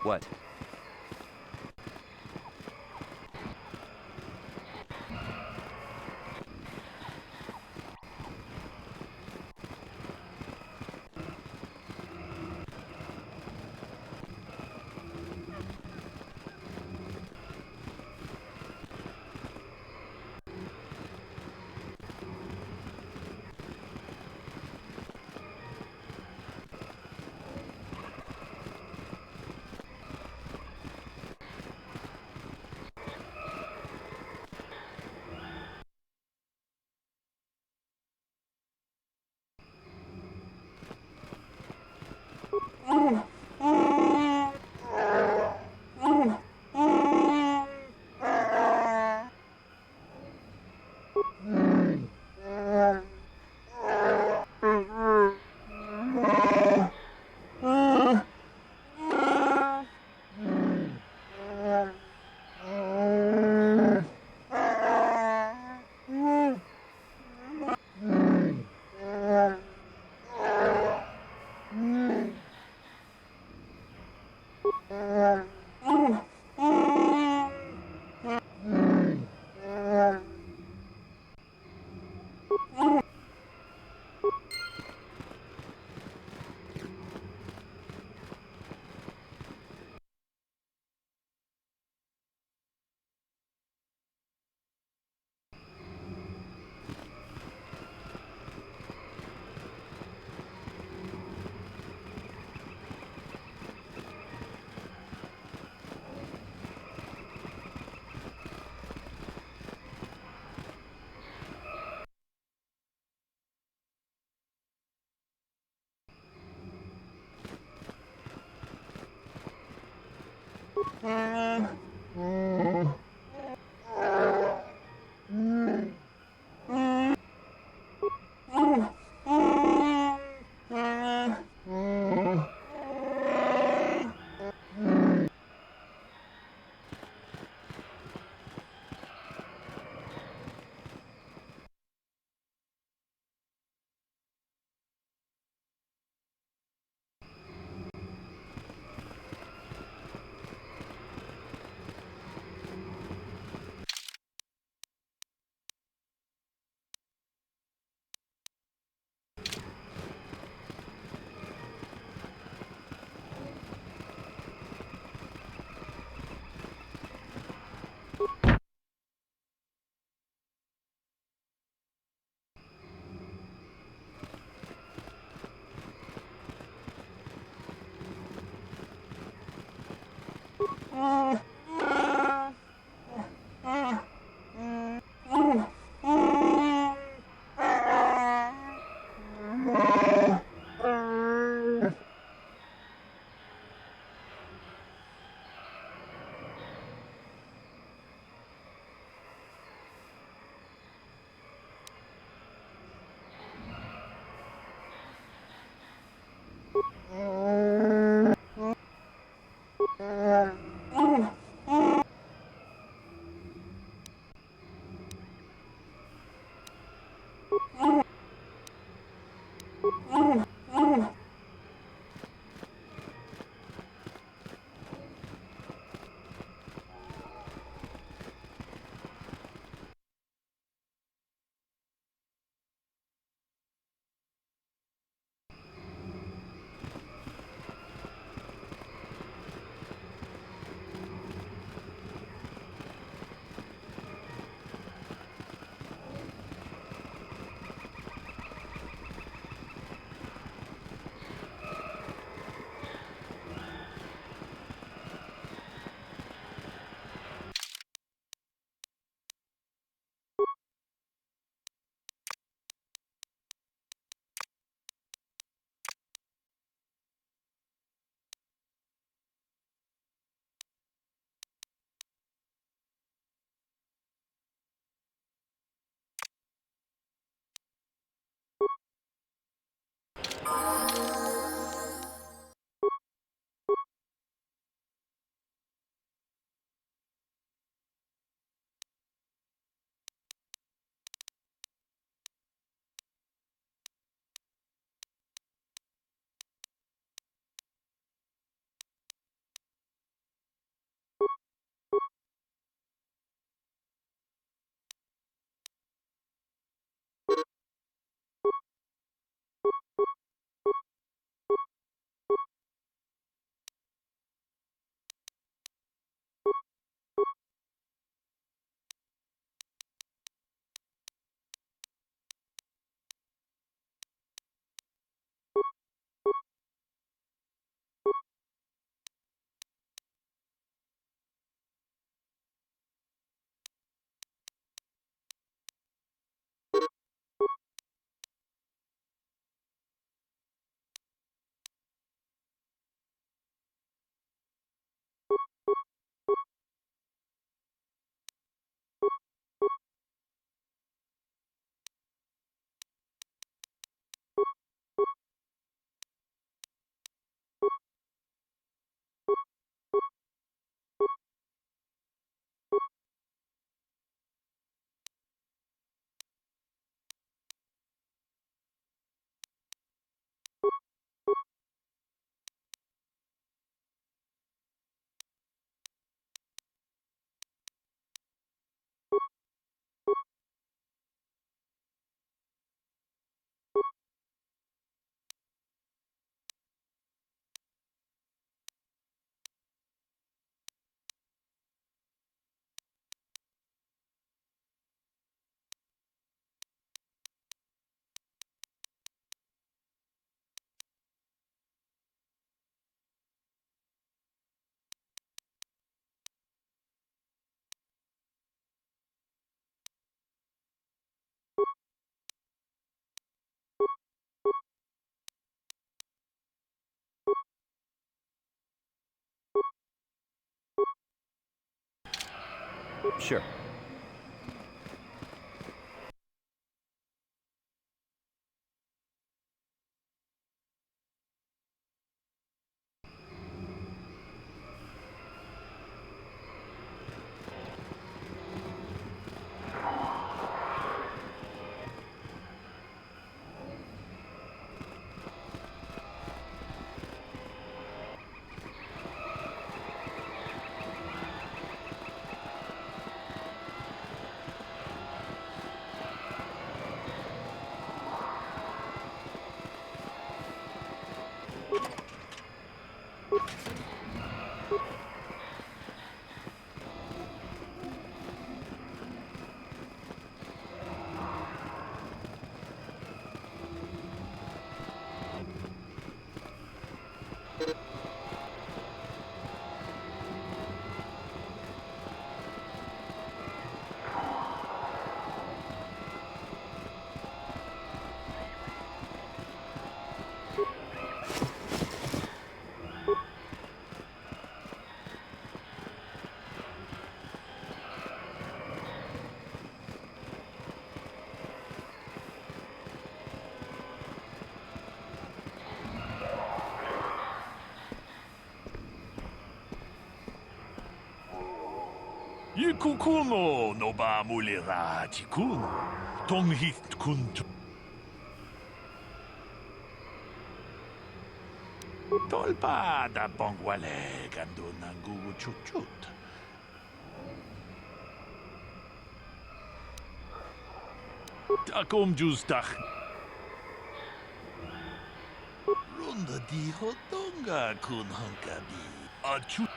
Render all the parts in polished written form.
What? Sure. Ikukuno no ba mulira tikuno. Tonghit kuntu. Tolpa da bongwale gando nangu chuchut. Takom justach. Runda di hotonga kun hankabi. Achut.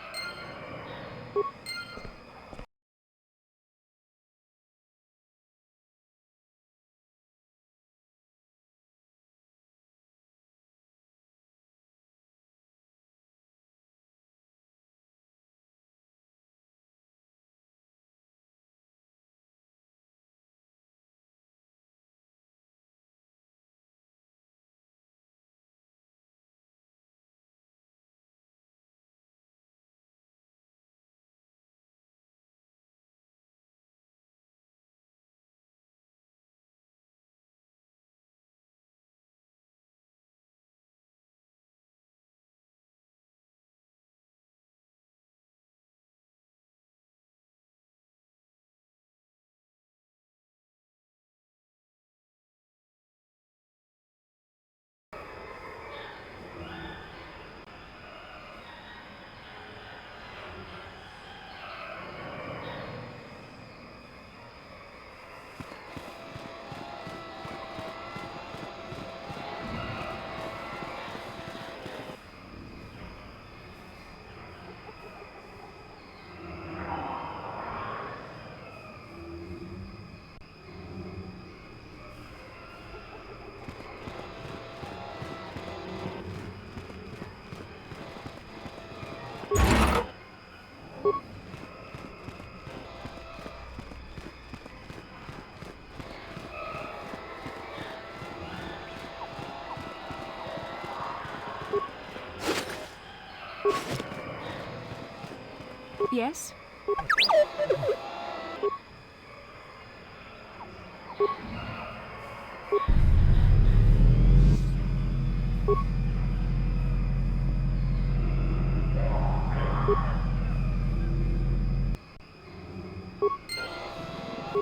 Yes?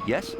Yes?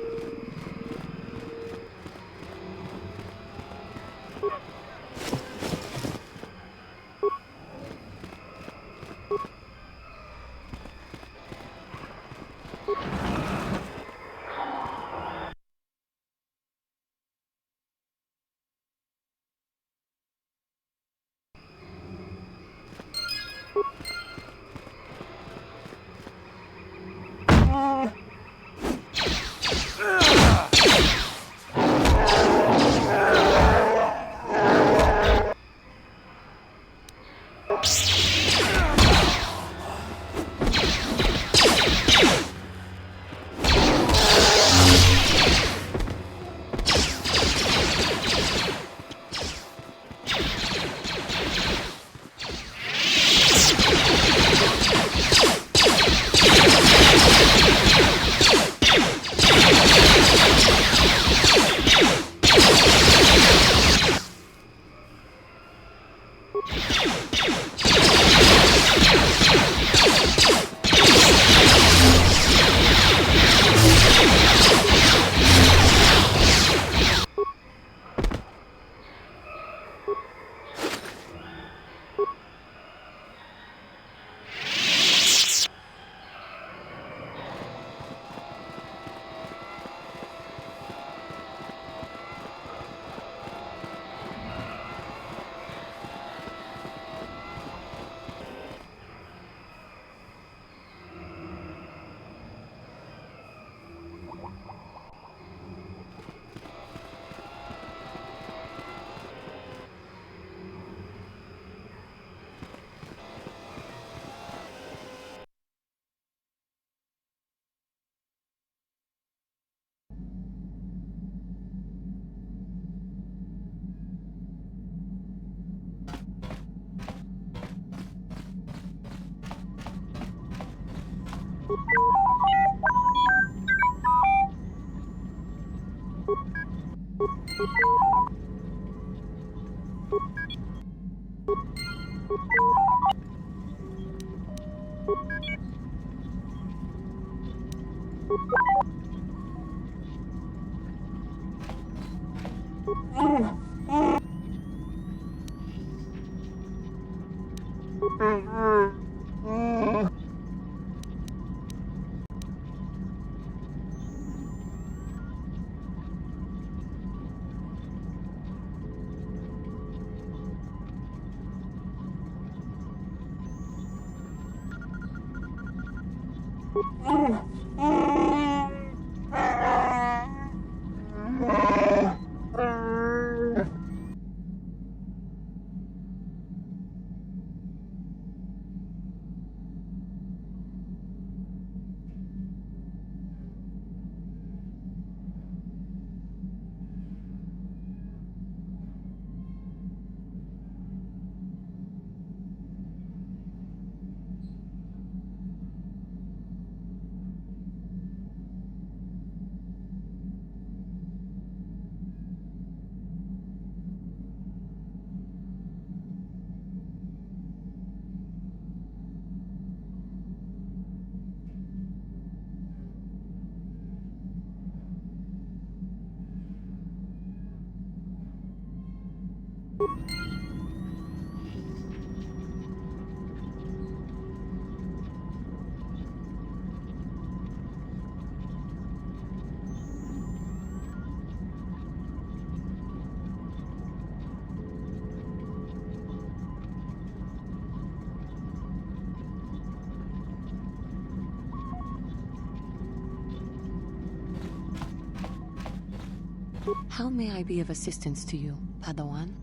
How may I be of assistance to you, Padawan?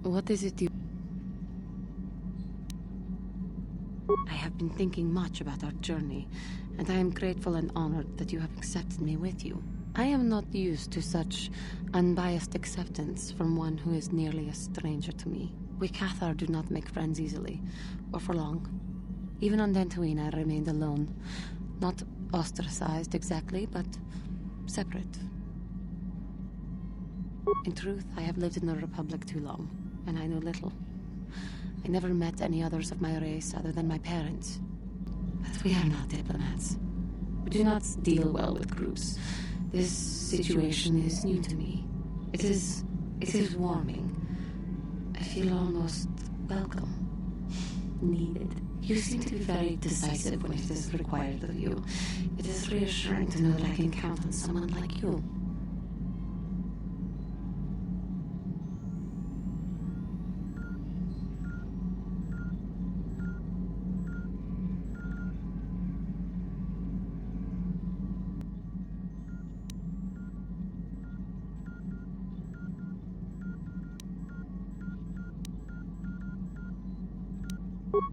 What is it you... I have been thinking much about our journey, and I am grateful and honored that you have accepted me with you. I am not used to such unbiased acceptance from one who is nearly a stranger to me. We Kotor do not make friends easily, or for long. Even on Dantoonine, I remained alone. Not ostracized exactly, but separate. In truth, I have lived in the Republic too long, and I know little. I never met any others of my race other than my parents. But we are not diplomats. We do not deal well with groups. This situation is new to me. It is warming. I feel almost welcome. Needed. You seem to be very decisive when it is required of you. It is reassuring to know that I can count on someone like you.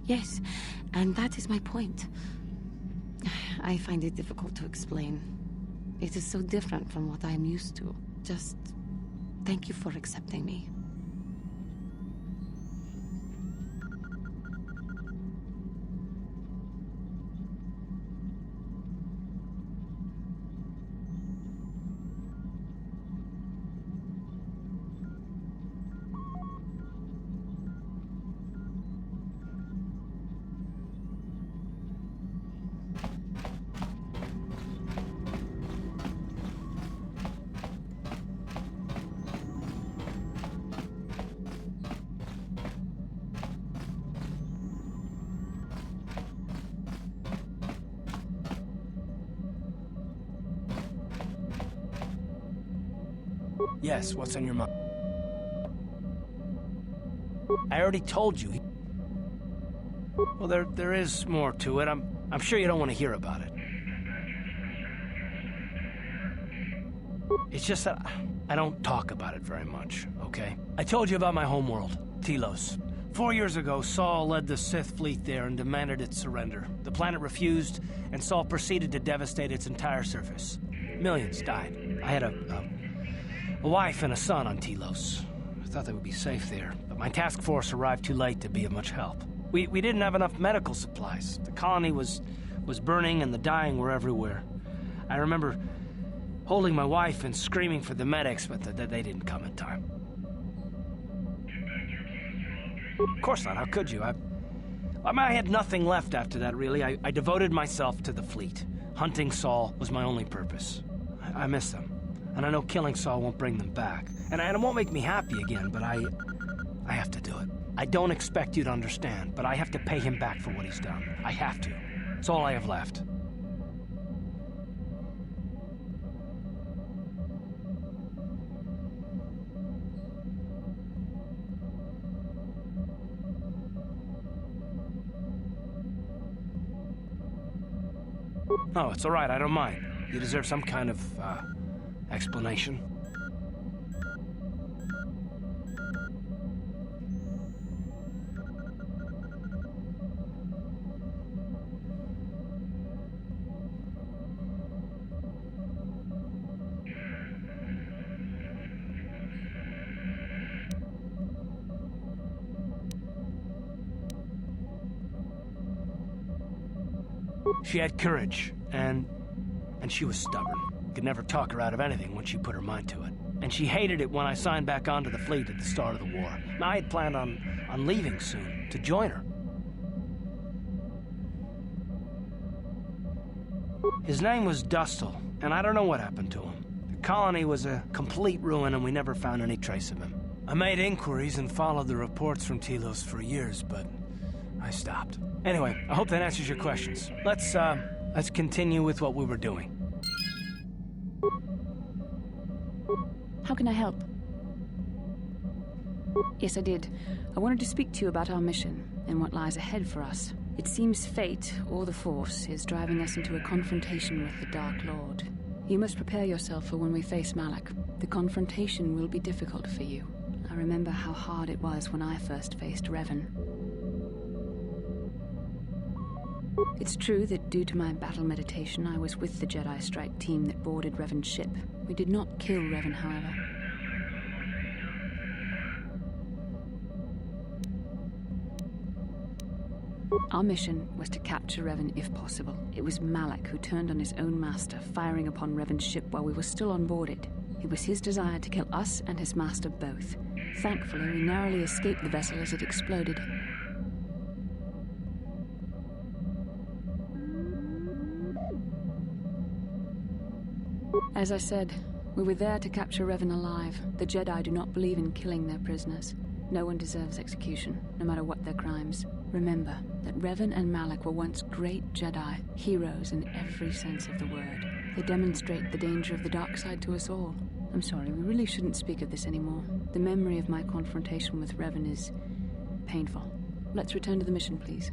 Yes, and that is my point. I find it difficult to explain. It is so different from what I am used to. Just thank you for accepting me. Yes, what's on your mind? I already told you. Well, there is more to it. I'm sure you don't want to hear about it. It's just that I don't talk about it very much, okay? I told you about my homeworld, Telos. 4 years ago, Saul led the Sith fleet there and demanded its surrender. The planet refused, and Saul proceeded to devastate its entire surface. Millions died. I had a wife and a son on Telos. I thought they would be safe there, but my task force arrived too late to be of much help. We didn't have enough medical supplies. The colony was burning and the dying were everywhere. I remember holding my wife and screaming for the medics, but they didn't come in time. Of course not, how could you? I had nothing left after that, really. I devoted myself to the fleet. Hunting Saul was my only purpose. I miss them, and I know killing Saul won't bring them back. And it won't make me happy again, but I have to do it. I don't expect you to understand, but I have to pay him back for what he's done. I have to. It's all I have left. Oh, it's all right, I don't mind. You deserve some kind of, explanation. She had courage, and she was stubborn. Could never talk her out of anything when she put her mind to it. And she hated it when I signed back onto the fleet at the start of the war. I had planned on leaving soon, to join her. His name was Dustle, and I don't know what happened to him. The colony was a complete ruin, and we never found any trace of him. I made inquiries and followed the reports from Telos for years, but I stopped. Anyway, I hope that answers your questions. Let's continue with what we were doing. How can I help? Yes, I did. I wanted to speak to you about our mission and what lies ahead for us. It seems fate, or the Force, is driving us into a confrontation with the Dark Lord. You must prepare yourself for when we face Malak. The confrontation will be difficult for you. I remember how hard it was when I first faced Revan. It's true that due to my battle meditation, I was with the Jedi strike team that boarded Revan's ship. We did not kill Revan, however. Our mission was to capture Revan if possible. It was Malak who turned on his own master, firing upon Revan's ship while we were still on board it. It was his desire to kill us and his master both. Thankfully, we narrowly escaped the vessel as it exploded. As I said, we were there to capture Revan alive. The Jedi do not believe in killing their prisoners. No one deserves execution, no matter what their crimes. Remember that Revan and Malak were once great Jedi, heroes in every sense of the word. They demonstrate the danger of the dark side to us all. I'm sorry, we really shouldn't speak of this anymore. The memory of my confrontation with Revan is painful. Let's return to the mission, please.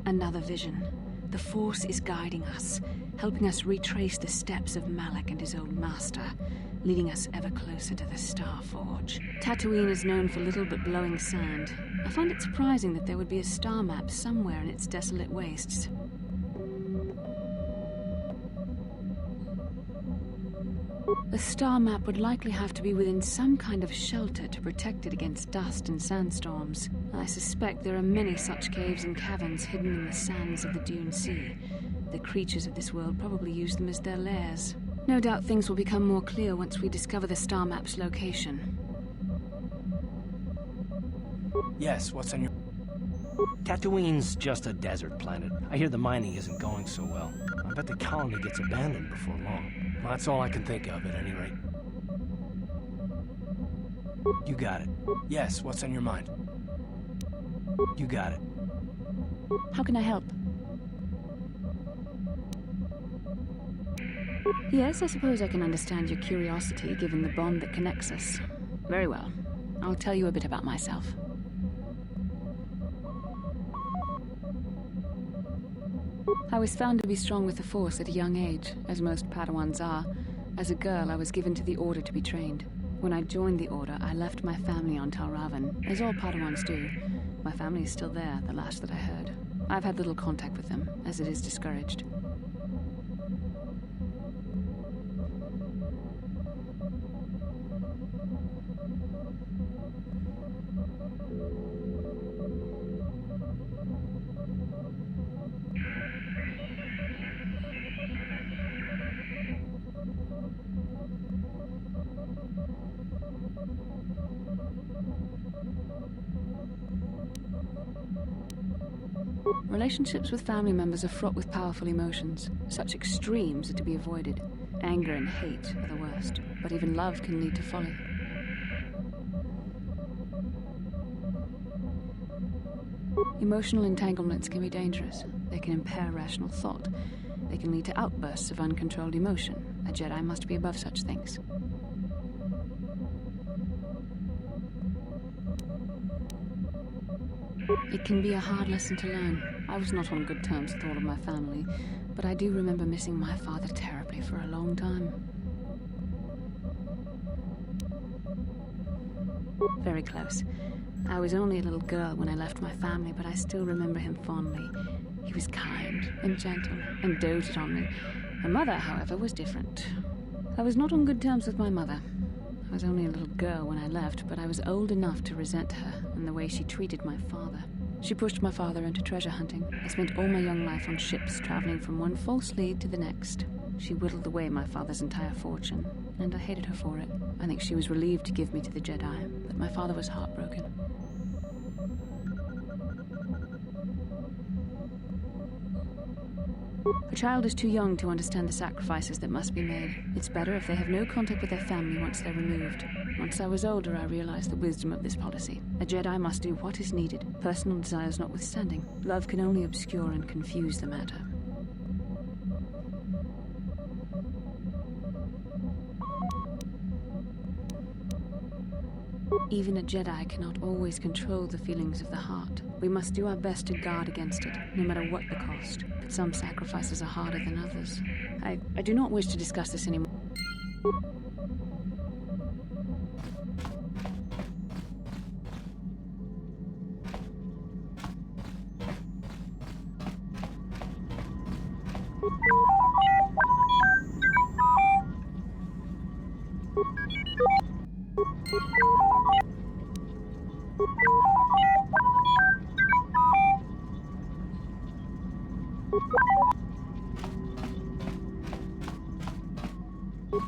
Another vision. The Force is guiding us, helping us retrace the steps of Malak and his old master, leading us ever closer to the Star Forge. Tatooine is known for little but blowing sand. I find it surprising that there would be a star map somewhere in its desolate wastes. The star map would likely have to be within some kind of shelter to protect it against dust and sandstorms. I suspect there are many such caves and caverns hidden in the sands of the Dune Sea. The creatures of this world probably use them as their lairs. No doubt things will become more clear once we discover the star map's location. Yes, what's on your... Tatooine's just a desert planet. I hear the mining isn't going so well. I bet the colony gets abandoned before long. Well, that's all I can think of, at any rate. You got it. Yes, what's on your mind? You got it. How can I help? Yes, I suppose I can understand your curiosity, given the bond that connects us. Very well. I'll tell you a bit about myself. I was found to be strong with the Force at a young age, as most Padawans are. As a girl, I was given to the Order to be trained. When I joined the Order, I left my family on Tal Ravan, as all Padawans do. My family is still there, the last that I heard. I've had little contact with them, as it is discouraged. Relationships with family members are fraught with powerful emotions. Such extremes are to be avoided. Anger and hate are the worst, but even love can lead to folly. Emotional entanglements can be dangerous. They can impair rational thought. They can lead to outbursts of uncontrolled emotion. A Jedi must be above such things. It can be a hard lesson to learn. I was not on good terms with all of my family, but I do remember missing my father terribly for a long time. Very close. I was only a little girl when I left my family, but I still remember him fondly. He was kind and gentle and doted on me. My mother, however, was different. I was not on good terms with my mother. I was only a little girl when I left, but I was old enough to resent her and the way she treated my father. She pushed my father into treasure hunting. I spent all my young life on ships, traveling from one false lead to the next. She whittled away my father's entire fortune, and I hated her for it. I think she was relieved to give me to the Jedi, but my father was heartbroken. A child is too young to understand the sacrifices that must be made. It's better if they have no contact with their family once they're removed. Once I was older, I realized the wisdom of this policy. A Jedi must do what is needed, personal desires notwithstanding. Love can only obscure and confuse the matter. Even a Jedi cannot always control the feelings of the heart. We must do our best to guard against it, no matter what the cost. But some sacrifices are harder than others. I do not wish to discuss this anymore.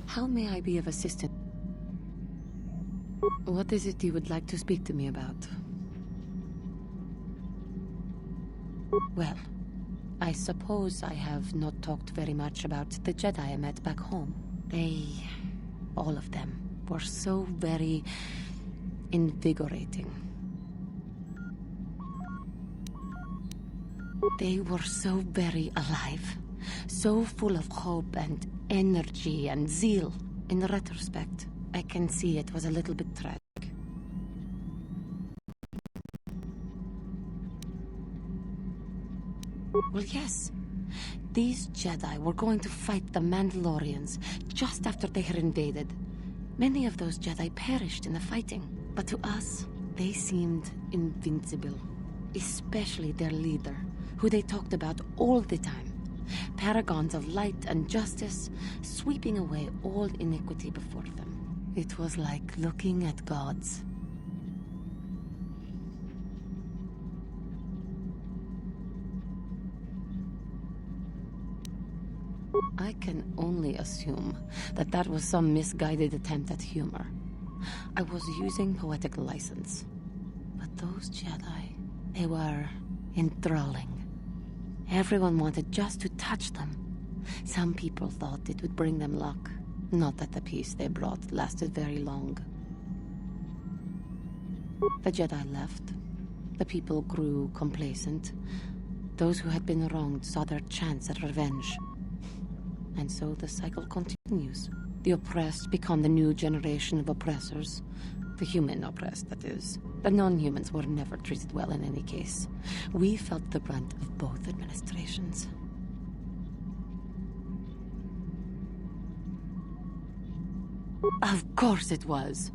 How may I be of assistance? What is it you would like to speak to me about? Well, I suppose I have not talked very much about the Jedi I met back home. They, all of them, were so very invigorating. They were so very alive, so full of hope and energy and zeal. In retrospect, I can see it was a little bit tragic. Well, yes. These Jedi were going to fight the Mandalorians just after they had invaded. Many of those Jedi perished in the fighting, but to us, they seemed invincible. Especially their leader, who they talked about all the time. Paragons of light and justice, sweeping away all iniquity before them. It was like looking at gods. I can only assume that that was some misguided attempt at humor. I was using poetic license. But those Jedi, they were enthralling. Everyone wanted just to touch them. Some people thought it would bring them luck. Not that the peace they brought lasted very long. The Jedi left. The people grew complacent. Those who had been wronged saw their chance at revenge. And so the cycle continues. The oppressed become the new generation of oppressors. The human oppressed, that is. The non-humans were never treated well in any case. We felt the brunt of both administrations. Of course it was.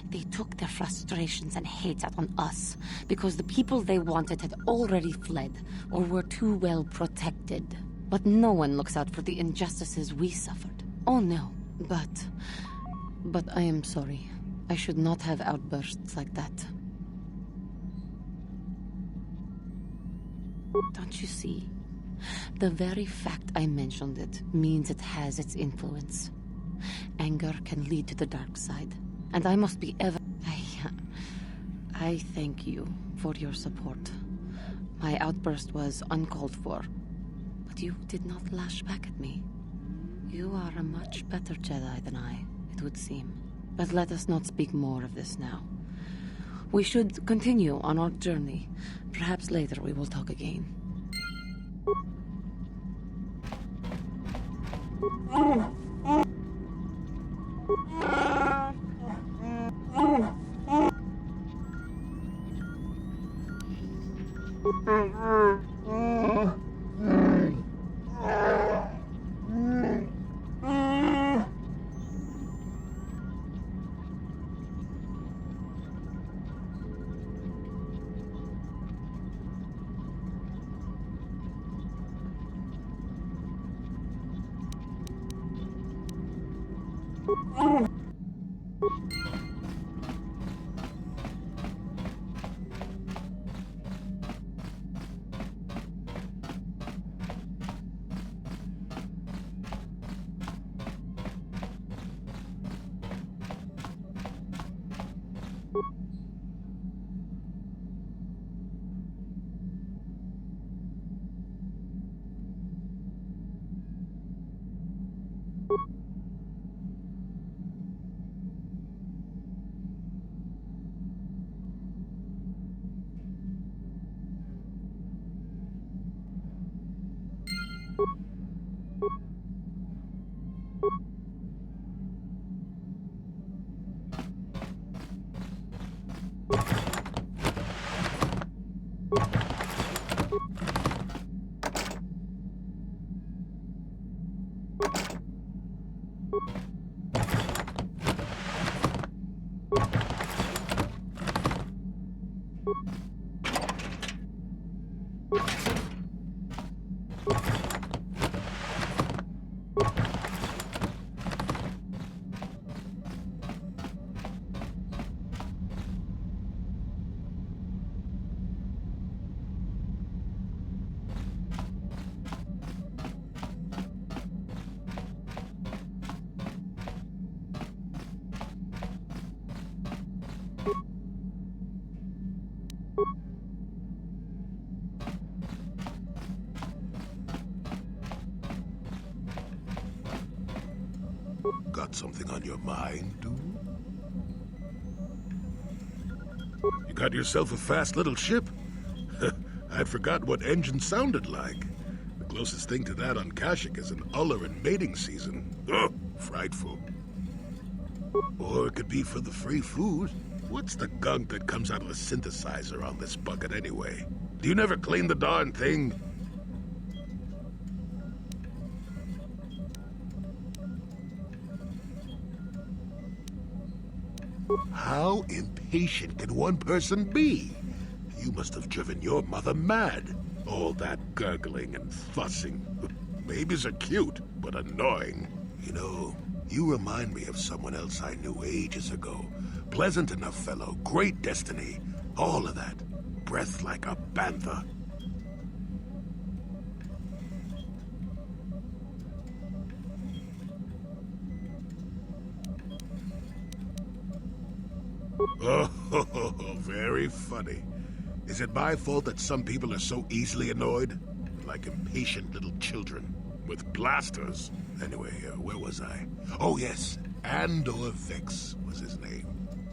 They took their frustrations and hate out on us because the people they wanted had already fled or were too well protected. But no one looks out for the injustices we suffered. Oh no, but I am sorry. I should not have outbursts like that. Don't you see? The very fact I mentioned it means it has its influence. Anger can lead to the dark side, and I must be ever... I thank you for your support. My outburst was uncalled for, but you did not lash back at me. You are a much better Jedi than I, it would seem. But let us not speak more of this now. We should continue on our journey. Perhaps later we will talk again. Got something on your mind, dude? You got yourself a fast little ship? I'd forgotten what engine sounded like. The closest thing to that on Kashyyyk is an uller in mating season. Oh, frightful. Or it could be for the free food. What's the gunk that comes out of the synthesizer on this bucket anyway? Do you never clean the darn thing? How impatient can one person be? You must have driven your mother mad. All that gurgling and fussing. Babies are cute, but annoying. You know, you remind me of someone else I knew ages ago. Pleasant enough fellow, great destiny, all of that. Breath like a bantha. Oh, very funny. Is it my fault that some people are so easily annoyed? Like impatient little children with blasters. Anyway, where was I? Oh yes, Andor Vex was his name.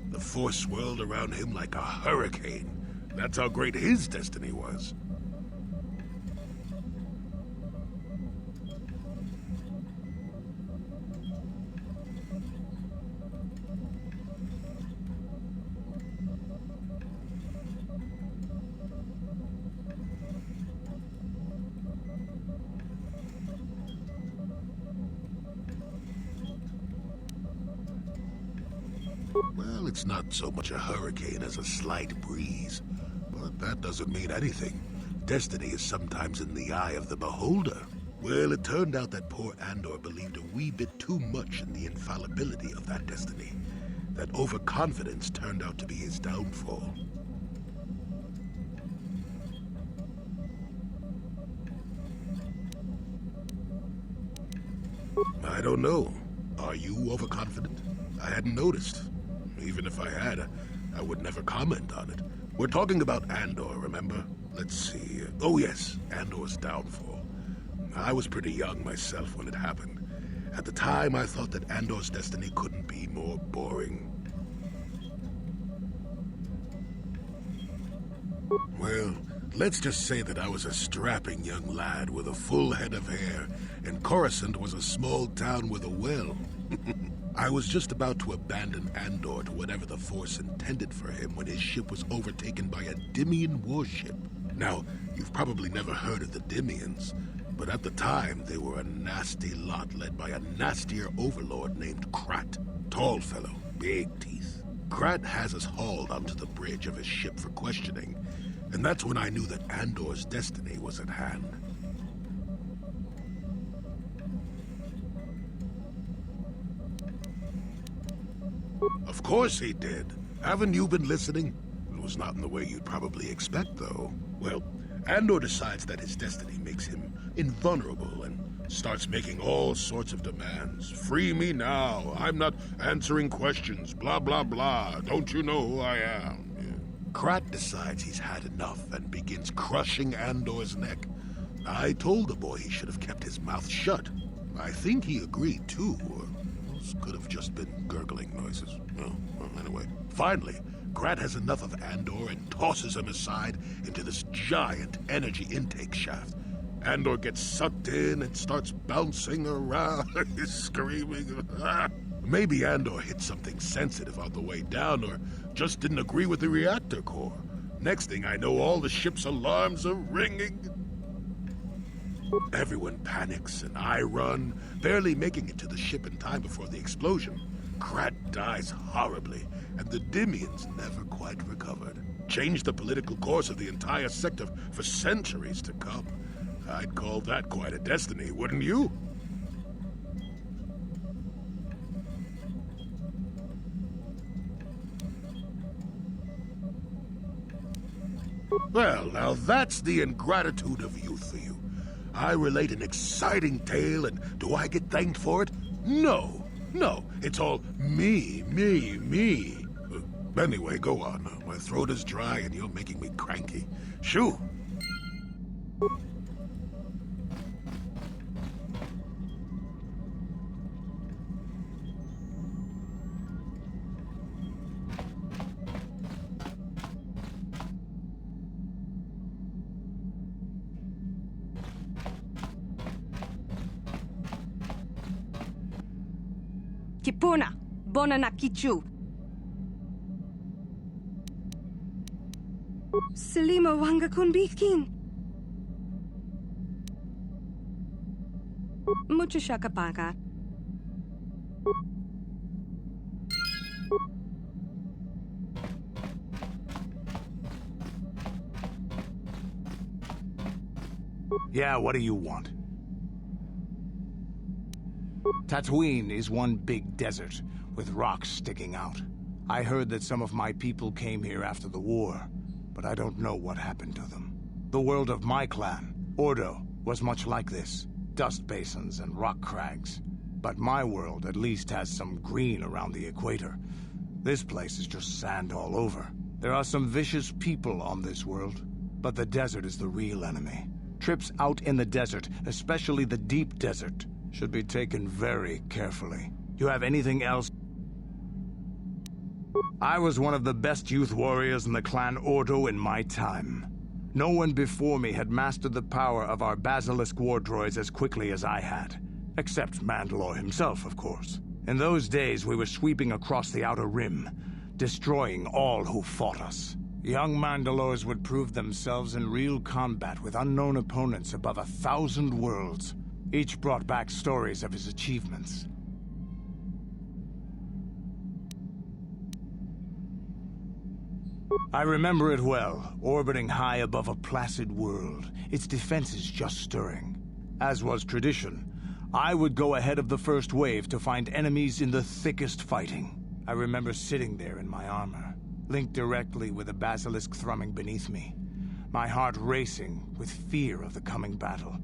The force swirled around him like a hurricane. That's how great his destiny was. Well, it's not so much a hurricane as a slight breeze. But that doesn't mean anything. Destiny is sometimes in the eye of the beholder. Well, it turned out that poor Andor believed a wee bit too much in the infallibility of that destiny. That overconfidence turned out to be his downfall. I don't know. Are you overconfident? I hadn't noticed. Even if I had, I would never comment on it. We're talking about Andor, remember? Let's see. Oh yes, Andor's downfall. I was pretty young myself when it happened. At the time, I thought that Andor's destiny couldn't be more boring. Well, let's just say that I was a strapping young lad with a full head of hair, and Coruscant was a small town with a well. I was just about to abandon Andor to whatever the Force intended for him when his ship was overtaken by a Dimian warship. Now, you've probably never heard of the Dimians, but at the time they were a nasty lot led by a nastier overlord named Krat. Tall fellow, big teeth. Krat has us hauled onto the bridge of his ship for questioning, and that's when I knew that Andor's destiny was at hand. Of course he did. Haven't you been listening? It was not in the way you'd probably expect, though. Well, Andor decides that his destiny makes him invulnerable and starts making all sorts of demands. Free me now. I'm not answering questions. Blah, blah, blah. Don't you know who I am? Yeah. Krat decides he's had enough and begins crushing Andor's neck. I told the boy he should have kept his mouth shut. I think he agreed, too. Those could have just been gurgling noises. Well, anyway. Finally, Krat has enough of Andor and tosses him aside into this giant energy intake shaft. Andor gets sucked in and starts bouncing around, screaming. Maybe Andor hit something sensitive on the way down, or just didn't agree with the reactor core. Next thing I know, all the ship's alarms are ringing. Everyone panics, and I run, barely making it to the ship in time before the explosion. Krat dies horribly, and the Dimians never quite recovered. Changed the political course of the entire sector for centuries to come. I'd call that quite a destiny, wouldn't you? Well, now that's the ingratitude of youth for you. I relate an exciting tale, and do I get thanked for it? No, it's all me. Anyway, go on. My throat is dry, and you're making me cranky. Shoo! Kipuna, bona na kichu. Selima wanga kunbikin. Mucho shakapaka. Yeah, what do you want? Tatooine is one big desert, with rocks sticking out. I heard that some of my people came here after the war, but I don't know what happened to them. The world of my clan, Ordo, was much like this. Dust basins and rock crags. But my world at least has some green around the equator. This place is just sand all over. There are some vicious people on this world, but the desert is the real enemy. Trips out in the desert, especially the deep desert, should be taken very carefully. You have anything else? I was one of the best youth warriors in the clan Ordo in my time. No one before me had mastered the power of our basilisk war droids as quickly as I had. Except Mandalore himself, of course. In those days, we were sweeping across the Outer Rim, destroying all who fought us. Young Mandalores would prove themselves in real combat with unknown opponents above 1,000 worlds. Each brought back stories of his achievements. I remember it well, orbiting high above a placid world, its defenses just stirring. As was tradition, I would go ahead of the first wave to find enemies in the thickest fighting. I remember sitting there in my armor, linked directly with a basilisk thrumming beneath me, my heart racing with fear of the coming battle.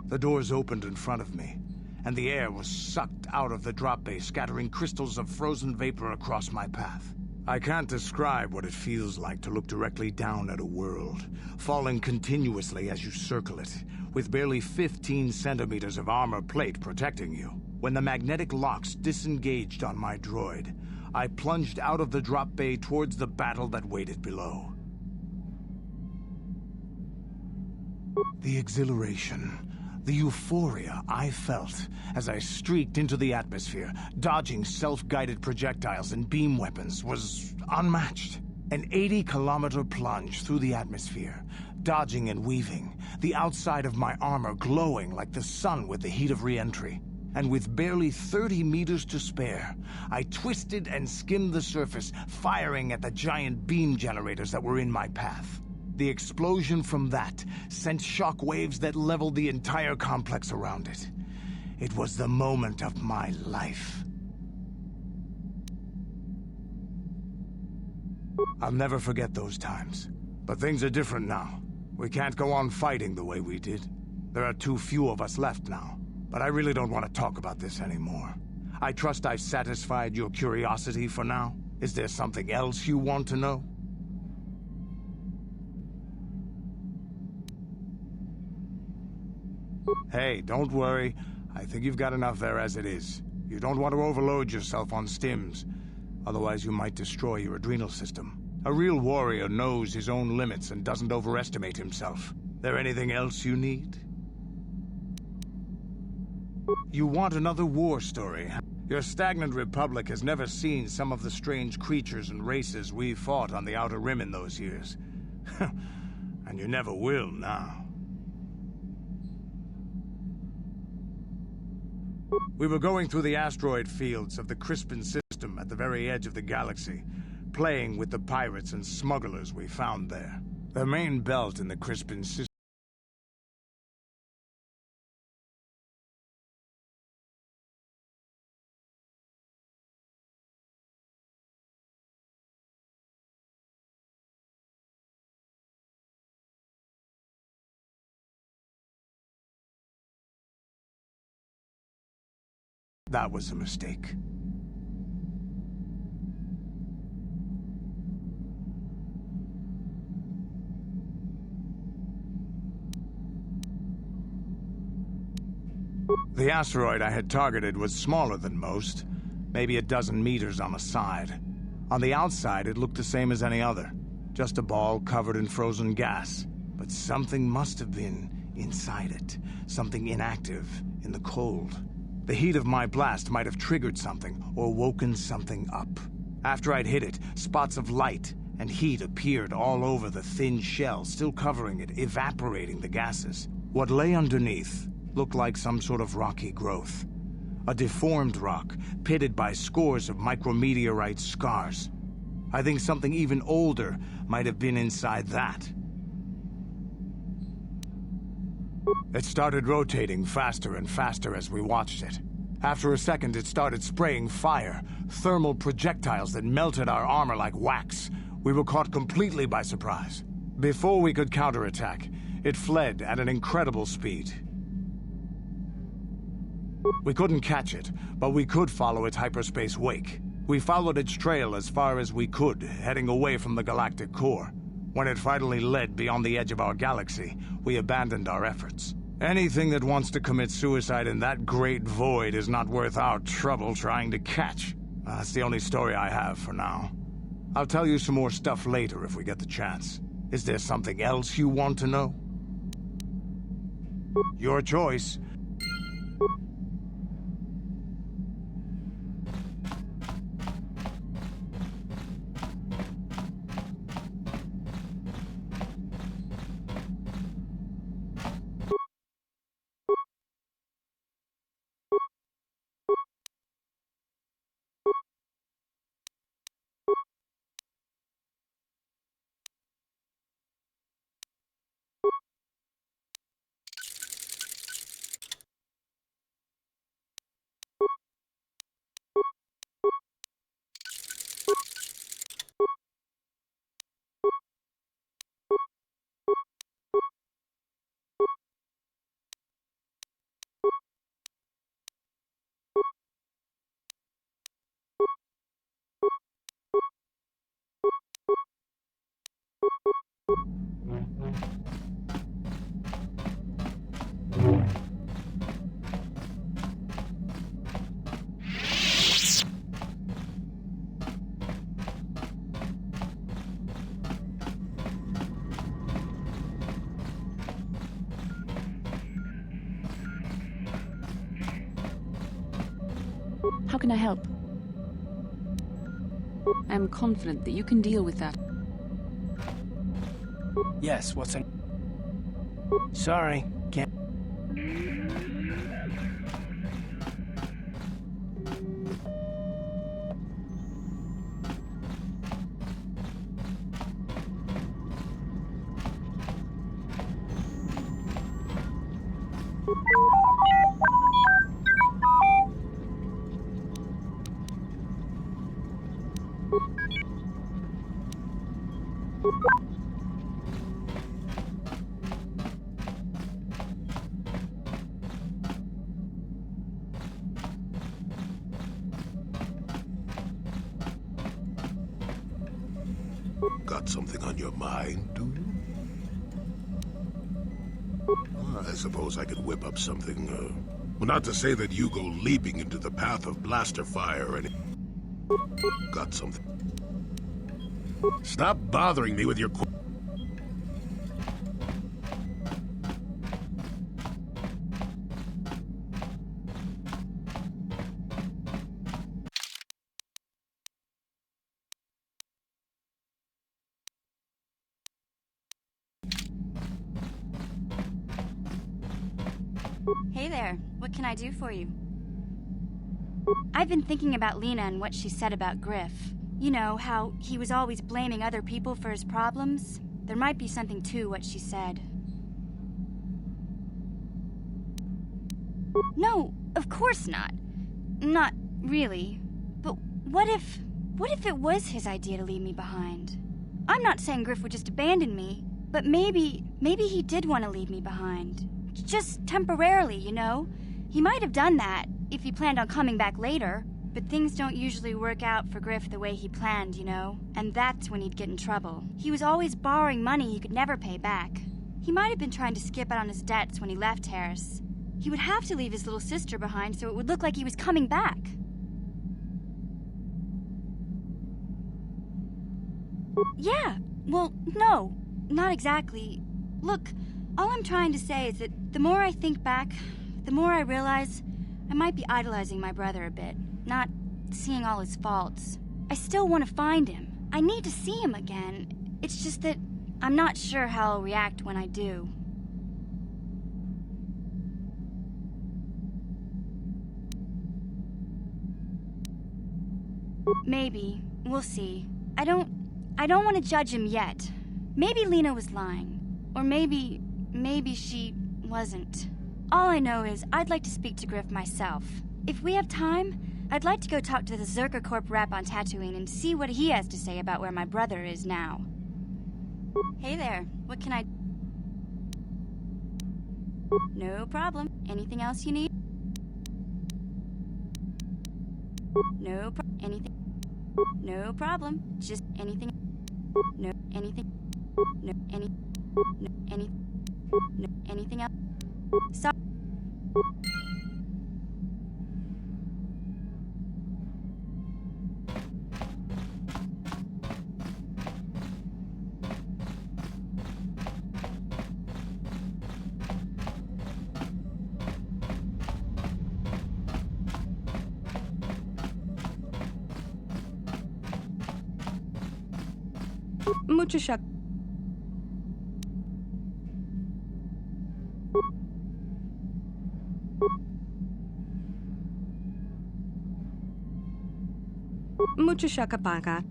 The doors opened in front of me, and the air was sucked out of the drop bay, scattering crystals of frozen vapor across my path. I can't describe what it feels like to look directly down at a world, falling continuously as you circle it, with barely 15 centimeters of armor plate protecting you. When the magnetic locks disengaged on my droid, I plunged out of the drop bay towards the battle that waited below. The exhilaration, the euphoria I felt as I streaked into the atmosphere, dodging self-guided projectiles and beam weapons, was unmatched. An 80-kilometer plunge through the atmosphere, dodging and weaving, the outside of my armor glowing like the sun with the heat of re-entry. And with barely 30 meters to spare, I twisted and skimmed the surface, firing at the giant beam generators that were in my path. The explosion from that sent shock waves that leveled the entire complex around it. It was the moment of my life. I'll never forget those times. But things are different now. We can't go on fighting the way we did. There are too few of us left now. But I really don't want to talk about this anymore. I trust I've satisfied your curiosity for now. Is there something else you want to know? Hey, don't worry. I think you've got enough there as it is. You don't want to overload yourself on stims. Otherwise you might destroy your adrenal system. A real warrior knows his own limits and doesn't overestimate himself. There anything else you need? You want another war story? Your stagnant republic has never seen some of the strange creatures and races we fought on the Outer Rim in those years. And you never will now. We were going through the asteroid fields of the Crispin system at the very edge of the galaxy, playing with the pirates and smugglers we found there. The main belt in the Crispin system that was a mistake. The asteroid I had targeted was smaller than most, maybe a dozen meters on the side. On the outside, it looked the same as any other, just a ball covered in frozen gas. But something must have been inside it, something inactive in the cold. The heat of my blast might have triggered something or woken something up. After I'd hit it, spots of light and heat appeared all over the thin shell, still covering it, evaporating the gases. What lay underneath looked like some sort of rocky growth. A deformed rock, pitted by scores of micrometeorite scars. I think something even older might have been inside that. It started rotating faster and faster as we watched it. After a second, it started spraying fire, thermal projectiles that melted our armor like wax. We were caught completely by surprise. Before we could counterattack, it fled at an incredible speed. We couldn't catch it, but we could follow its hyperspace wake. We followed its trail as far as we could, heading away from the galactic core. When it finally led beyond the edge of our galaxy, we abandoned our efforts. Anything that wants to commit suicide in that great void is not worth our trouble trying to catch. That's the only story I have for now. I'll tell you some more stuff later if we get the chance. Is there something else you want to know? Your choice. How can I help? I am confident that you can deal with that. Yes, what's in... Sorry, can't... Got something on your mind, do you? I suppose I could whip up something, well, not to say that you go leaping into the path of blaster fire or anything. Got something. Stop bothering me with your... Hey there, what can I do for you? I've been thinking about Lena and what she said about Griff. You know, how he was always blaming other people for his problems. There might be something to what she said. No, of course not. Not really. But what if it was his idea to leave me behind? I'm not saying Griff would just abandon me, but maybe he did want to leave me behind. Just temporarily, you know? He might have done that if he planned on coming back later, but things don't usually work out for Griff the way he planned, you know? And that's when he'd get in trouble. He was always borrowing money he could never pay back. He might have been trying to skip out on his debts when he left Harris. He would have to leave his little sister behind so it would look like he was coming back. Yeah, well, no, not exactly. Look, all I'm trying to say is that the more I think back, the more I realize I might be idolizing my brother a bit, not seeing all his faults. I still want to find him. I need to see him again. It's just that I'm not sure how I'll react when I do. Maybe. We'll see. I don't want to judge him yet. Maybe Lena was lying. Or maybe she wasn't. All I know is I'd like to speak to Griff myself. If we have time, I'd like to go talk to the Zerka Corp rep on Tatooine and see what he has to say about where my brother is now. Hey there, what can I... No problem. Anything else you need? Anything? No problem. Just anything? No, anything? No, anything else? So... Mucho shak. Mucho shakapaka.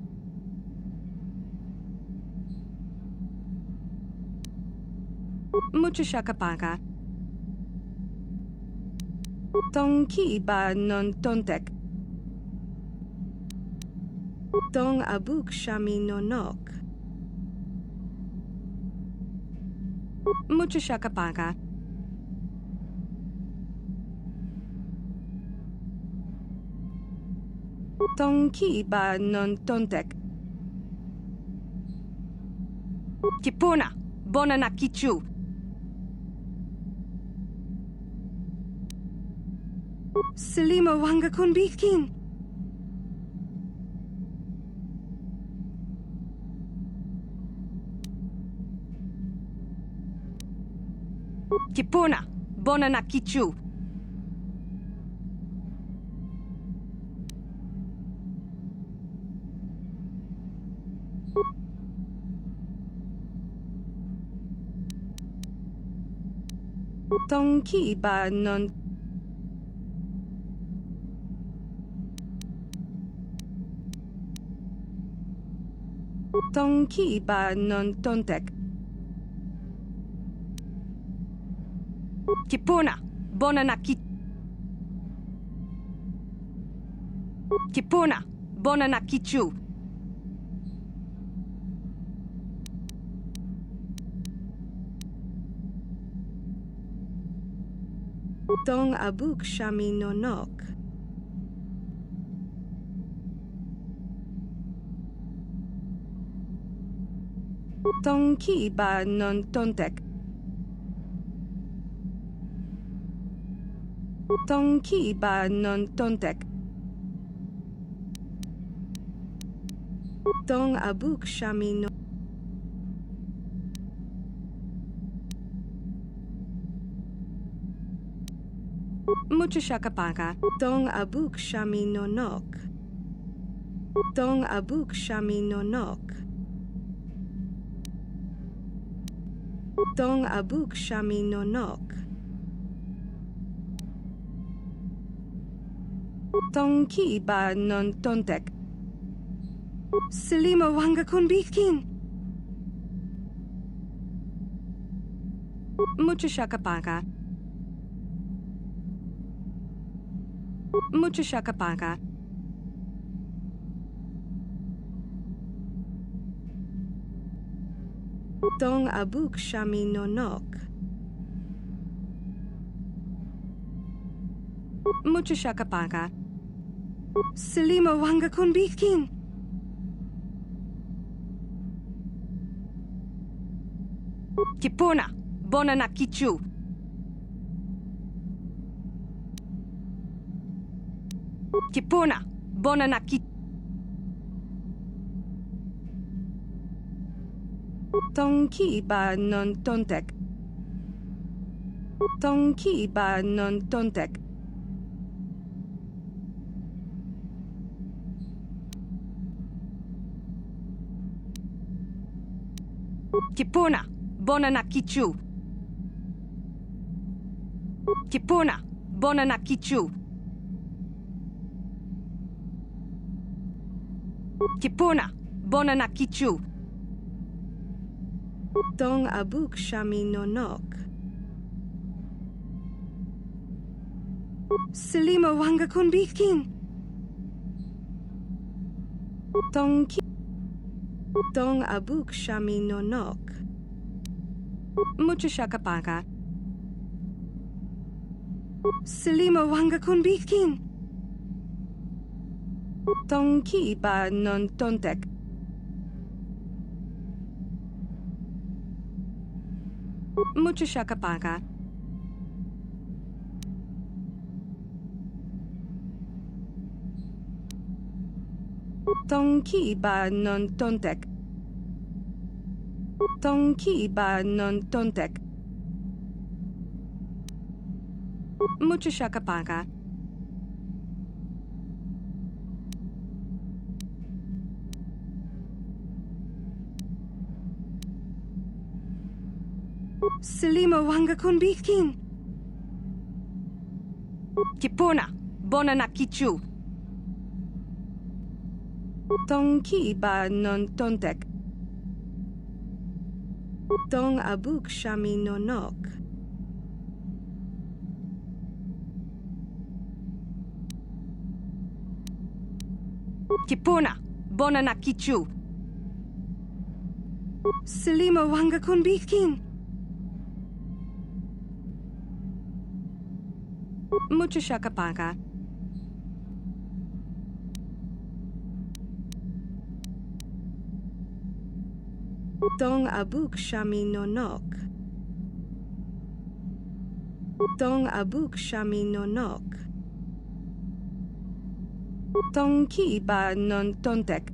Mucho shakapaka. Tong ki ba non tontek. Tong abuk shami no nok. Mucho shakapaka. Tong ki ba non tontek. Kipuna, bona na kichu. Selima wanga kun bikin. Kipuna, bona na kichu. Tong ki ba non... Tong ki ba non tontek. Kipuna, bona na ki... Kipuna, bona na kichu. Tong abuk shami no nok. Tong ki ba non tontek. Tong ki ba non tontek. Tong abuk shami no... Mucho shakapaka. Tong abuk shami no nok. Tong abuk shami no nok. Tong abuk shami no nok. Tong ki ba non tontek. Selima wanga kun bikin. Mucho shakapaka. Mucho shakapaka. Tong abuk shami no nok. Mucho shakapaka. Selima wanga kun bikin. Kipuna, bona na kichu. Kipuna, bona na ki... Tong ki ba non tontek. Tong ki ba non tontek. Kipuna, bona na kichu. Kipuna, bona na kichu. Kipuna, Bonanakichu. Dong abuk shami nonok. Selima wanga kunbitkin. Dong ki. Dong abuk shami nonok. Mucho shakapaka. Selima wanga kunbitkin. Dong ki ba non tontek. Mucho shakapaka. Dong ki ba non tontek. Dong ki ba non tontek. Mucho shakapaka. Selima wanga kunbitkin. Kipuna, bonanakichu. Dong ki ba non tontek. Dong abuk shami nonok. Kipuna, bonanakichu. Selima wanga kunbitkin. Mucho shakapaka. Dong abuk shami nonok. Dong abuk shami nonok. Dong ki ba non tontek.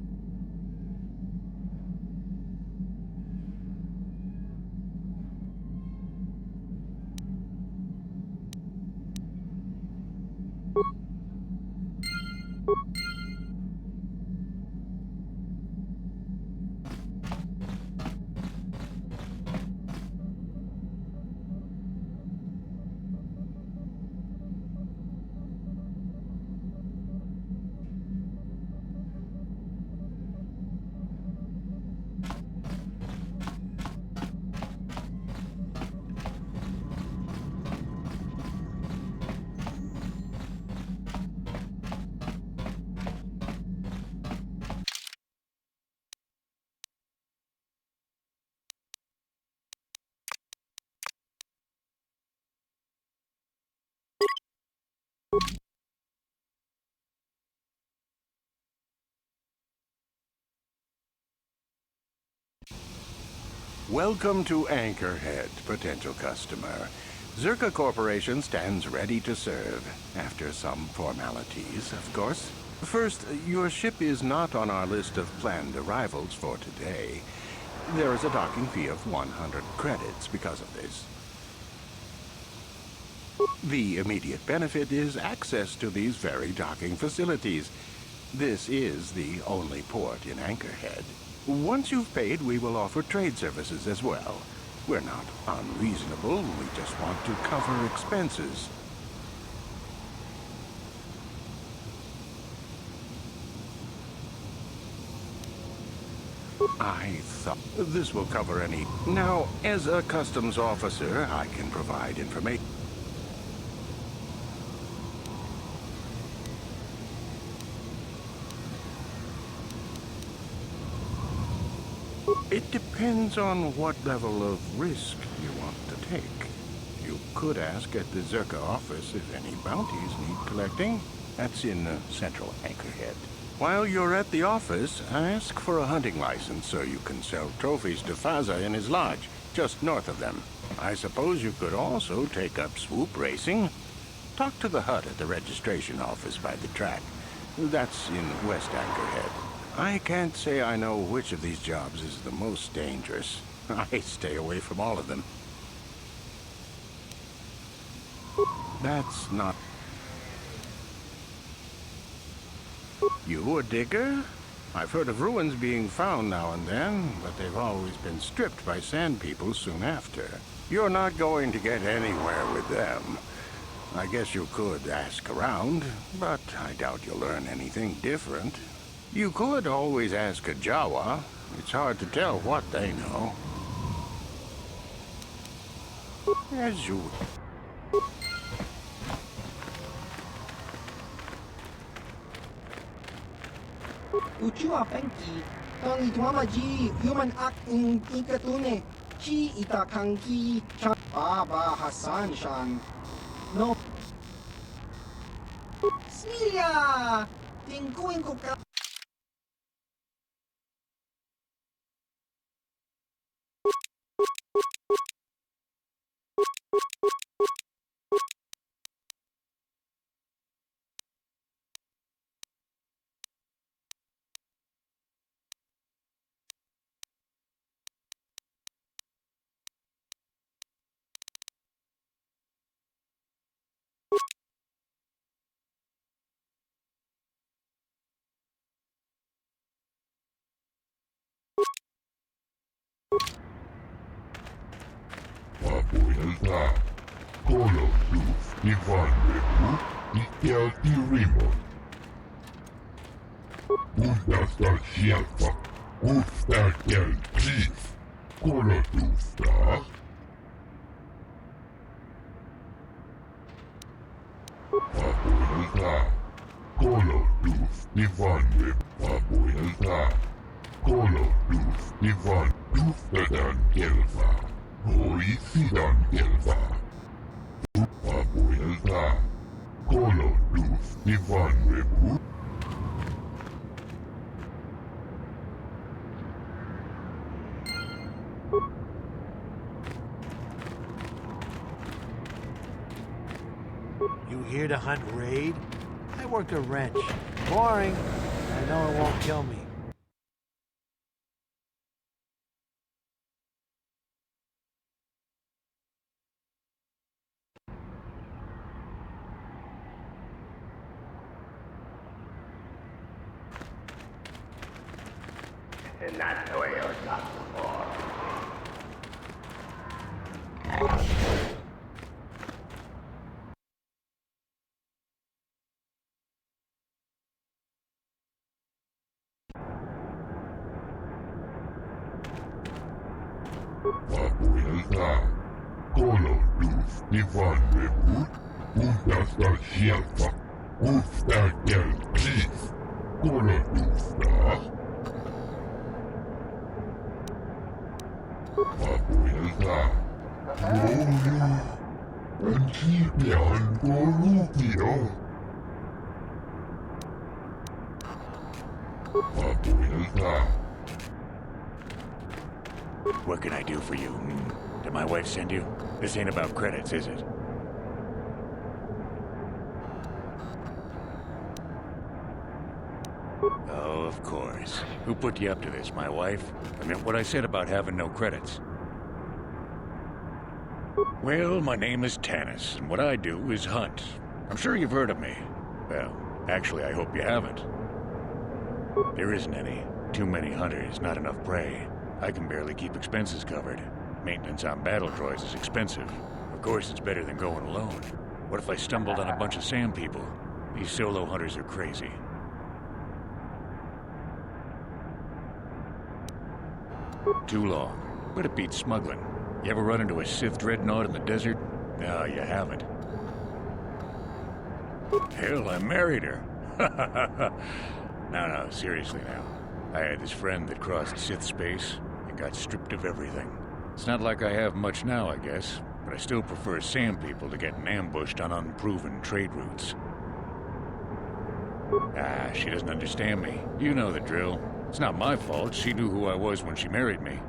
Welcome to Anchorhead, potential customer. Zerka Corporation stands ready to serve, after some formalities, of course. First, your ship is not on our list of planned arrivals for today. There is a docking fee of 100 credits because of this. The immediate benefit is access to these very docking facilities. This is the only port in Anchorhead. Once you've paid, we will offer trade services as well. We're not unreasonable, we just want to cover expenses. I thought this will cover any... Now, as a customs officer, I can provide information. It depends on what level of risk you want to take. You could ask at the Zerka office if any bounties need collecting. That's in central Anchorhead. While you're at the office, ask for a hunting license so you can sell trophies to Faza in his lodge, just north of them. I suppose you could also take up swoop racing. Talk to the hut at the registration office by the track. That's in West Anchorhead. I can't say I know which of these jobs is the most dangerous. I stay away from all of them. That's not... You a digger? I've heard of ruins being found now and then, but they've always been stripped by sand people soon after. You're not going to get anywhere with them. I guess you could ask around, but I doubt you'll learn anything different. You could always ask a Jawa. It's hard to tell what they know. As you... Uchua penki, tong itwamaji, human act in ikatune, chi itakanki, chan baba Hassan shan. No. Smilia! Tingkuin ko ka. Papuilta, Kolotus, Ivan Veku, Nikelti Rimon. Uudasta sieltä, uutta kelkiif, Kolotusta. Papuilta, Kolotus, Ivan Veku, Papuilta, Kolotus, Ivan, Juhtetan kelvaa. Hoisidan kelvaa. Papuilta, Kolotus, Ivan Veku. You here to hunt raid? I work a wrench. Boring. I know it won't kill me. And that's the way it was done before. Papuilta, Kolotus, Ivan Veku, uudasta sieltä, uutta kelkiif, Kolotusta. Papuilta, Joulu, en kiipeän kolukio. Papuilta. What can I do for you? Did my wife send you? This ain't about credits, is it? Oh, of course. Who put you up to this, my wife? I meant what I said about having no credits. Well, my name is Tanis, and what I do is hunt. I'm sure you've heard of me. Well, actually, I hope you haven't. There isn't any. Too many hunters, not enough prey. I can barely keep expenses covered. Maintenance on battle droids is expensive. Of course, it's better than going alone. What if I stumbled on a bunch of sand people? These solo hunters are crazy. Too long. But it beats smuggling. You ever run into a Sith dreadnought in the desert? No, you haven't. Hell, I married her. No, seriously now. I had this friend that crossed Sith space and got stripped of everything. It's not like I have much now, I guess, but I still prefer sand people to getting ambushed on unproven trade routes. Ah, she doesn't understand me. You know the drill. It's not my fault. She knew who I was when she married me.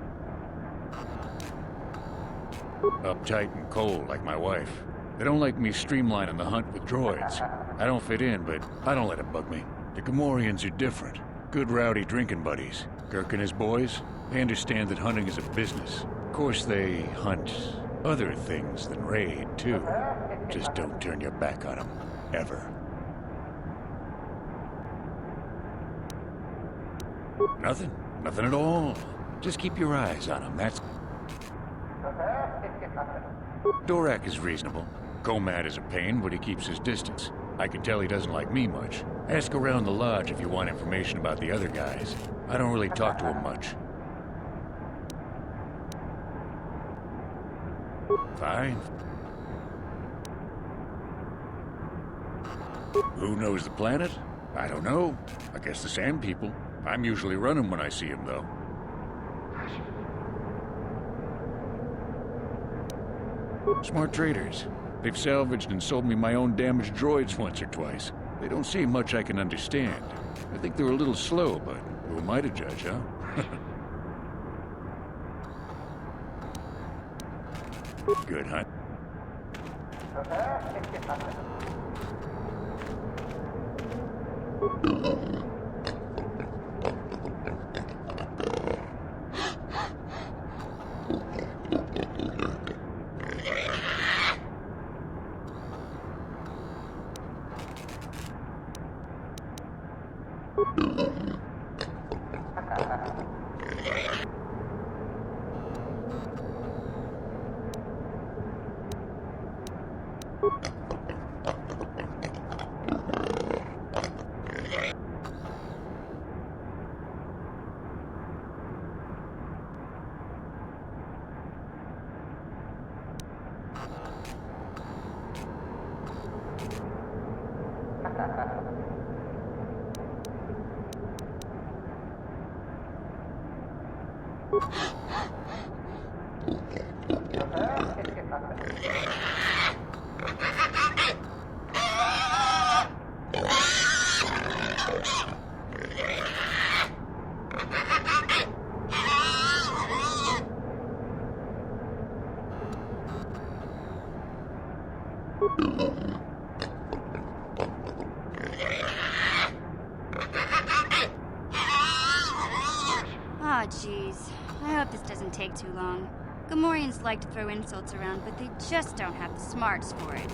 Uptight and cold, like my wife. They don't like me streamlining the hunt with droids. I don't fit in, but I don't let it bug me. The Gamorreans are different. Good rowdy drinking buddies. Girk and his boys, they understand that hunting is a business. Of course, they hunt other things than raid, too. Just don't turn your back on them. Ever. Nothing. Nothing at all. Just keep your eyes on them, that's... Dorak is reasonable. Komad is a pain, but he keeps his distance. I can tell he doesn't like me much. Ask around the lodge if you want information about the other guys. I don't really talk to them much. Fine. Who knows the planet? I don't know. I guess the sand people. I'm usually running when I see them, though. Smart traders. They've salvaged and sold me my own damaged droids once or twice. They don't say much I can understand. I think they're a little slow, but who am I to judge, huh? Good hunt. Aw, jeez. I hope this doesn't take too long. Gamorreans like to throw insults around, but they just don't have the smarts for it.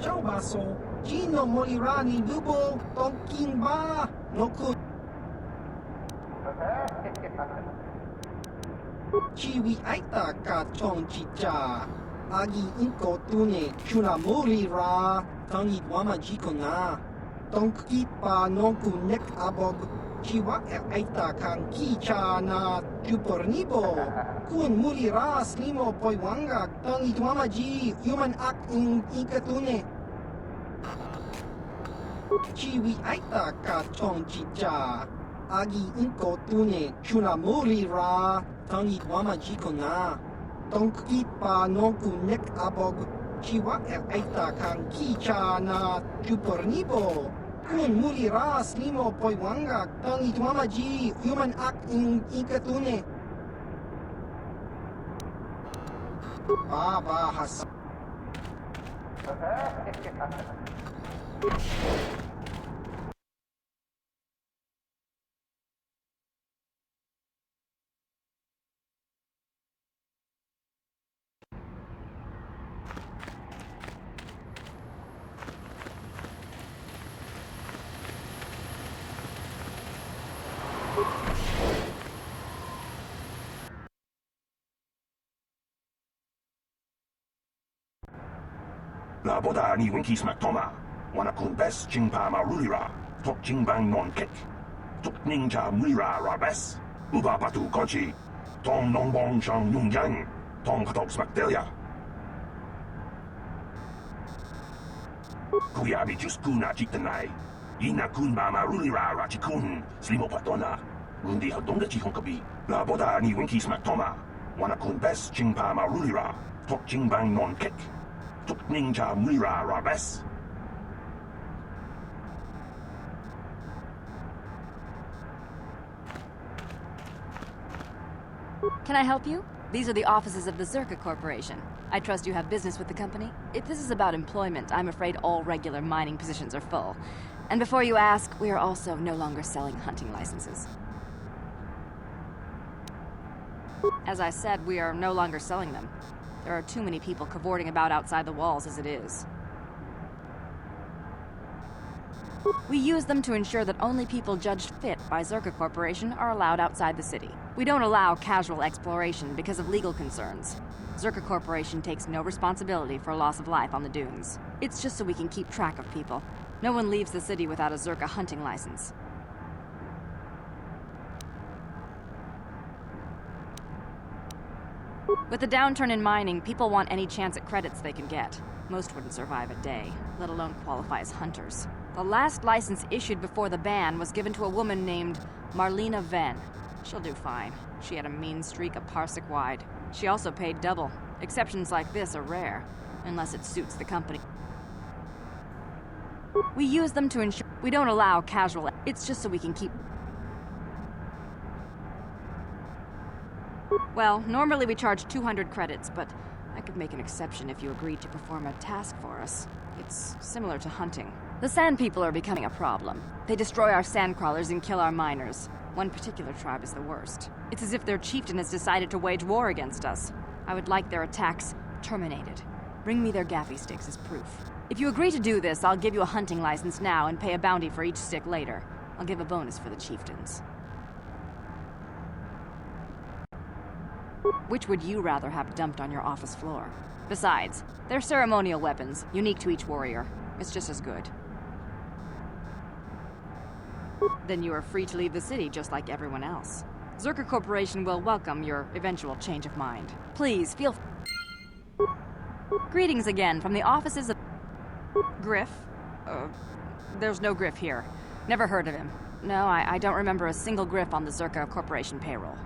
Ciao baso, Gino Molirani Lubo, Tonkin Ba, Noku. Chiwi Aita Ka Chong Chicha, Agi Inko Tune, Chuna Molira, Tangi Wama Jikona, Tonki Pa Nonku Nek Abog, Chiwa Aita Kan Kicha na Jupornibo, Kun Mulira Slimo Poiwanga, Tangi Wama Ji, Human Act in Ikatune. Chiwi Aita Ka Chong Chicha, Agi Inko Tune, Chuna Molira, Tangi Wama Jikona, Tonki Pa Nonku Nek Abog, Chiwa Aita Kan Kicha na Jupornibo, Kun Mulira Slimo Poiwanga, Tangi Wama Ji, Human Act in Ikatune. Baba Hassan. La boda ni winkis maktoma, wana kun bes jingpa marulira, tok jingbang non kek, tok ninja mulira rabes, uba batu kochi, tong nongbong chang yung yang, tong patok smakdelia. Kuya bi just kuna jitanai, ina kun ba marulira rachikun, slimo patona, rundi hadonga chihon kabi, la boda ni winkis maktoma, wana kun bes jingpa marulira, tok jingbang non kek, Tuk ninja mulira rabes. Can I help you? These are the offices of the Zerka Corporation. I trust you have business with the company? If this is about employment, I'm afraid all regular mining positions are full. And before you ask, we are also no longer selling hunting licenses. As I said, we are no longer selling them. There are too many people cavorting about outside the walls as it is. We use them to ensure that only people judged fit by Zerka Corporation are allowed outside the city. We don't allow casual exploration because of legal concerns. Zerka Corporation takes no responsibility for loss of life on the dunes. It's just so we can keep track of people. No one leaves the city without a Zerka hunting license. With the downturn in mining, people want any chance at credits they can get. Most wouldn't survive a day, let alone qualify as hunters. The last license issued before the ban was given to a woman named Marlena Venn. She'll do fine. She had a mean streak a parsec wide. She also paid double. Exceptions like this are rare, unless it suits the company. We use them to ensure we don't allow casual. It's just so we can keep. Well, normally we charge 200 credits, but I could make an exception if you agreed to perform a task for us. It's similar to hunting. The Sand People are becoming a problem. They destroy our sandcrawlers and kill our miners. One particular tribe is the worst. It's as if their chieftain has decided to wage war against us. I would like their attacks terminated. Bring me their gaffy sticks as proof. If you agree to do this, I'll give you a hunting license now and pay a bounty for each stick later. I'll give a bonus for the chieftains. Which would you rather have dumped on your office floor? Besides, they're ceremonial weapons, unique to each warrior. It's just as good. Then you are free to leave the city just like everyone else. Zerka Corporation will welcome your eventual change of mind. Please, feel... Greetings again from the offices of... Griff? There's no Griff here. Never heard of him. No, I don't remember a single Griff on the Zerka Corporation payroll.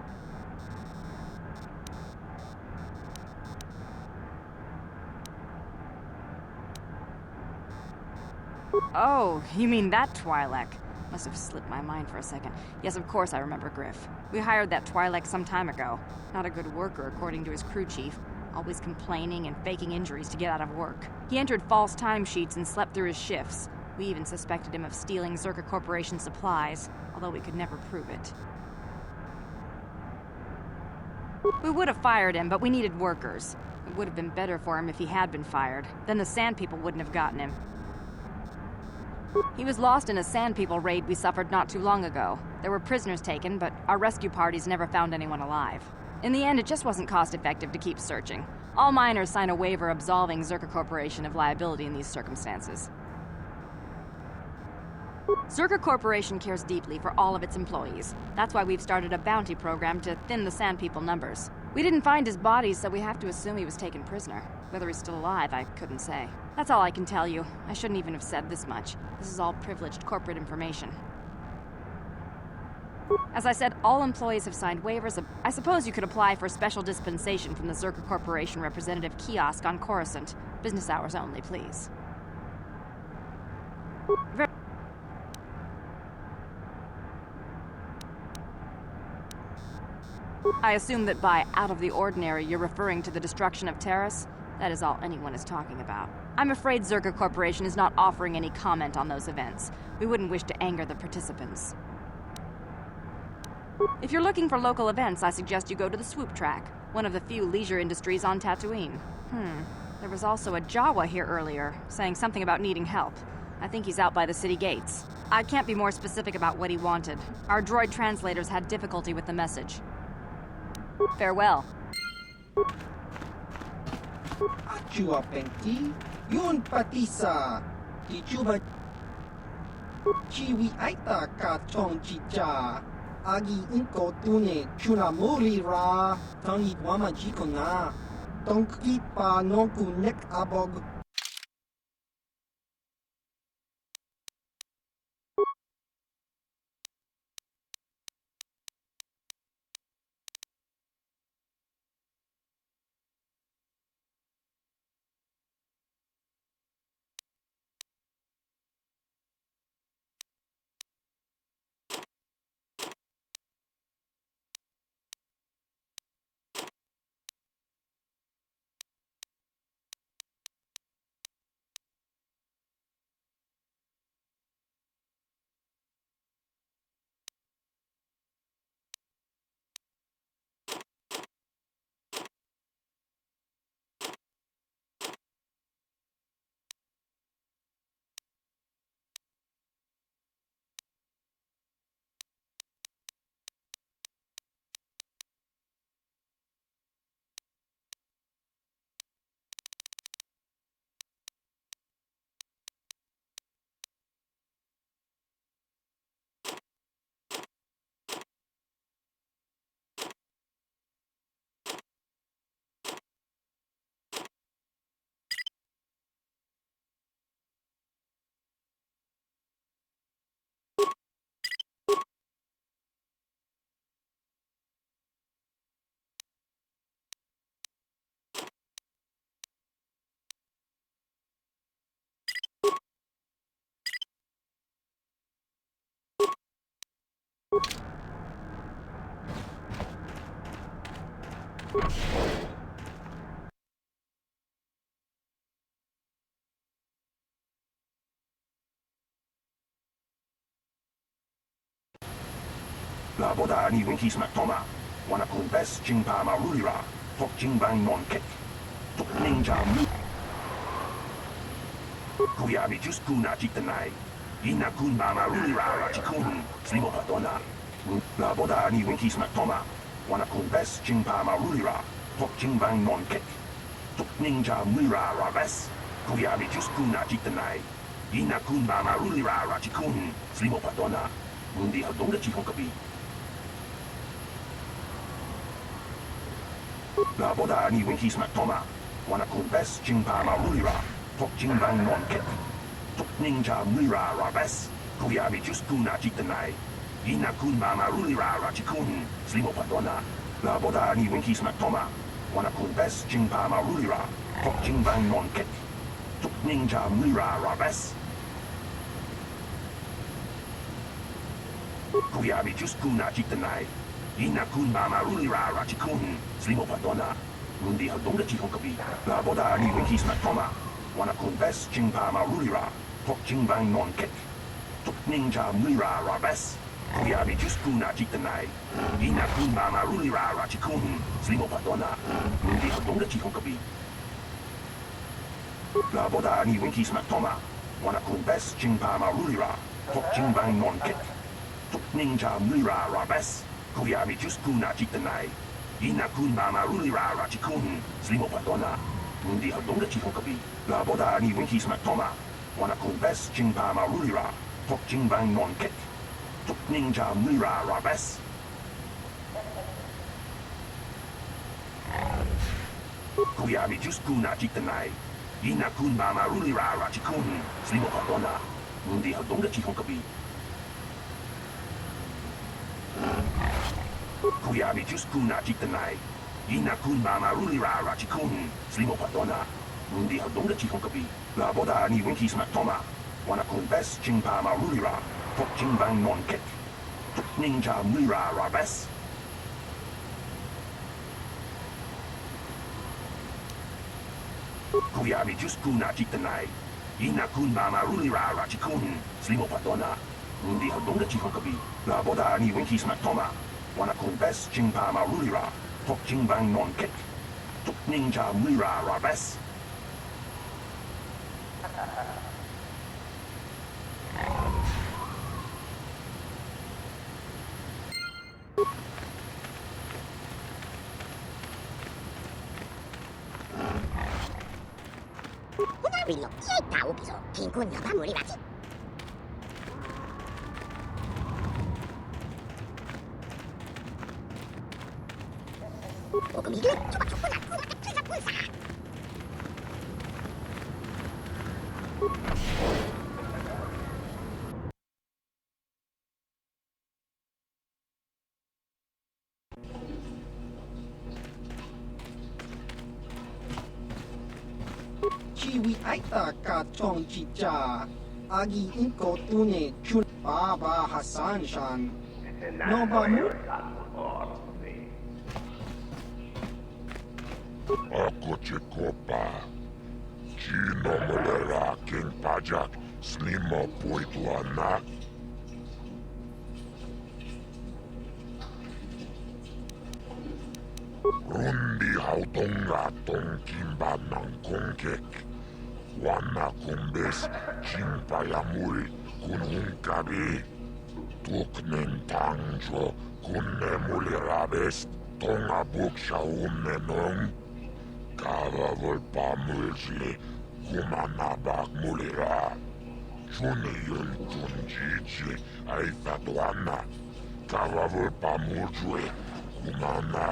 Oh, you mean that Twi'lek? Must have slipped my mind for a second. Yes, of course I remember Griff. We hired that Twi'lek some time ago. Not a good worker, according to his crew chief. Always complaining and faking injuries to get out of work. He entered false timesheets and slept through his shifts. We even suspected him of stealing Zerka Corporation supplies, although we could never prove it. We would have fired him, but we needed workers. It would have been better for him if he had been fired. Then the Sand People wouldn't have gotten him. He was lost in a Sand People raid we suffered not too long ago. There were prisoners taken, but our rescue parties never found anyone alive. In the end, it just wasn't cost-effective to keep searching. All miners sign a waiver absolving Zerka Corporation of liability in these circumstances. Zerka Corporation cares deeply for all of its employees. That's why we've started a bounty program to thin the Sand People numbers. We didn't find his body, so we have to assume he was taken prisoner. Whether he's still alive, I couldn't say. That's all I can tell you. I shouldn't even have said this much. This is all privileged corporate information. As I said, all employees have signed waivers. I suppose you could apply for special dispensation from the Zerka Corporation representative kiosk on Coruscant. Business hours only, please. I assume that by out of the ordinary, you're referring to the destruction of Terrace? That is all anyone is talking about. I'm afraid Zerka Corporation is not offering any comment on those events. We wouldn't wish to anger the participants. If you're looking for local events, I suggest you go to the Swoop Track, one of the few leisure industries on Tatooine. There was also a Jawa here earlier, saying something about needing help. I think he's out by the city gates. I can't be more specific about what he wanted. Our droid translators had difficulty with the message. Farewell. Achua Penti, Yun Patisa, Tichuba Chiwi Aita Ka Chong Chicha, Agi Inko Tune, Chunamuri Ra, Tangi Wama Jikona, Tonki Pa Nonku Nek Abog. Laboda ni winkis matoma. Wana kun bes jingpa marulira. Tok jingbang non kek. Tok ninja mu. Kuyabi just kuna jitanai. Ina kun ba marulira rachikun. Slimo patona. Laboda ni winkis matoma. Wana kun bes jingpa marulira. Tok jingbang non kek. Tok ninja mura rabes. Kuyabi just kuna jitanai. Ina kun ba marulira rachikun. Slimo patona. Mundi hadonga chihong kapi. Laboda ni winkis matoma. Wana kun bes jingpa marulira. Tok jingbang non kek. Tok ninja mura rabes. Kuyabi just kuna jitanai. Ina kun ba marulira rachikun. Slimo patona. Laboda ni winkis matoma. Wana kun bes jingpa marulira. Tok jingbang non kek. Tok ninja mura rabes. Kuyabi just kuna jitanai. Ina kun ba marulira rachikun. Slimo patona. Mundi hadonga chihong kapi. Laboda ni winkis matoma. Wana kun bes jingpa marulira. Tok jingbang non kek. Tok ninja mura rabes. Kuyabi just kuna jitanai. Ina kun ba marulira rachikun. Slimo patona. Mundi hadonga chihong kapi. Laboda ni winkis matoma. Wana kun bes jingpa marulira. Tok jingbang non kek. Tok ninja mura rabes. Kuyabi just kuna jitanai. Ina kun ba marulira rachikun. Slimo patona. Mundi hadonga chihong kapi. Laboda ni winkis matoma. Wana kun bes jingpa marulira. Tok jingbang non kek. Tok ninja mura rabes. Kuyabi just kuna jitanai. Ina kun ba marulira rachikun. Slimo patona. Mundi hadonga chihong kapi. Kuyabi just kuna jitanai. Ina kun ba marulira rachikun. Slimo patona. Mundi hadonga chihong kapi. Laboda ni winkis matoma. Wana kun bes jingpa marulira. Tok jingbang non kek. Tok ninja mura rabes. Kuyabi just kuna jitanai. Ina kun ba marulira rachikun. Slimo patona. Mundi hadonga chihong kapi. Laboda ni winkis matoma. Wana kun bes jingpa marulira. Tok jingbang non kek. Tok ninja mura rabes. Willow, y tahu piso, kingun apa mulai lagi. Hukum hidup, coba coba aku nak kerja pulsa. Ciwi aita ka chong chicha. Agi inko tune chun baba Hassan shan. No ba mu? Ako Chekopa. Chino mulera king pajak. Slimo puituana. Rundi hautonga tong kimba ng kongkek. Wana kumbes chingpa yamul kunung kabi. Tuknen tangjo kunne mulirabes. Tonga buk menong. Kava volpa mulsi kumanabak mulira. Chuni yul tunjichi ay fatwana. Kava volpa mulsui kumana.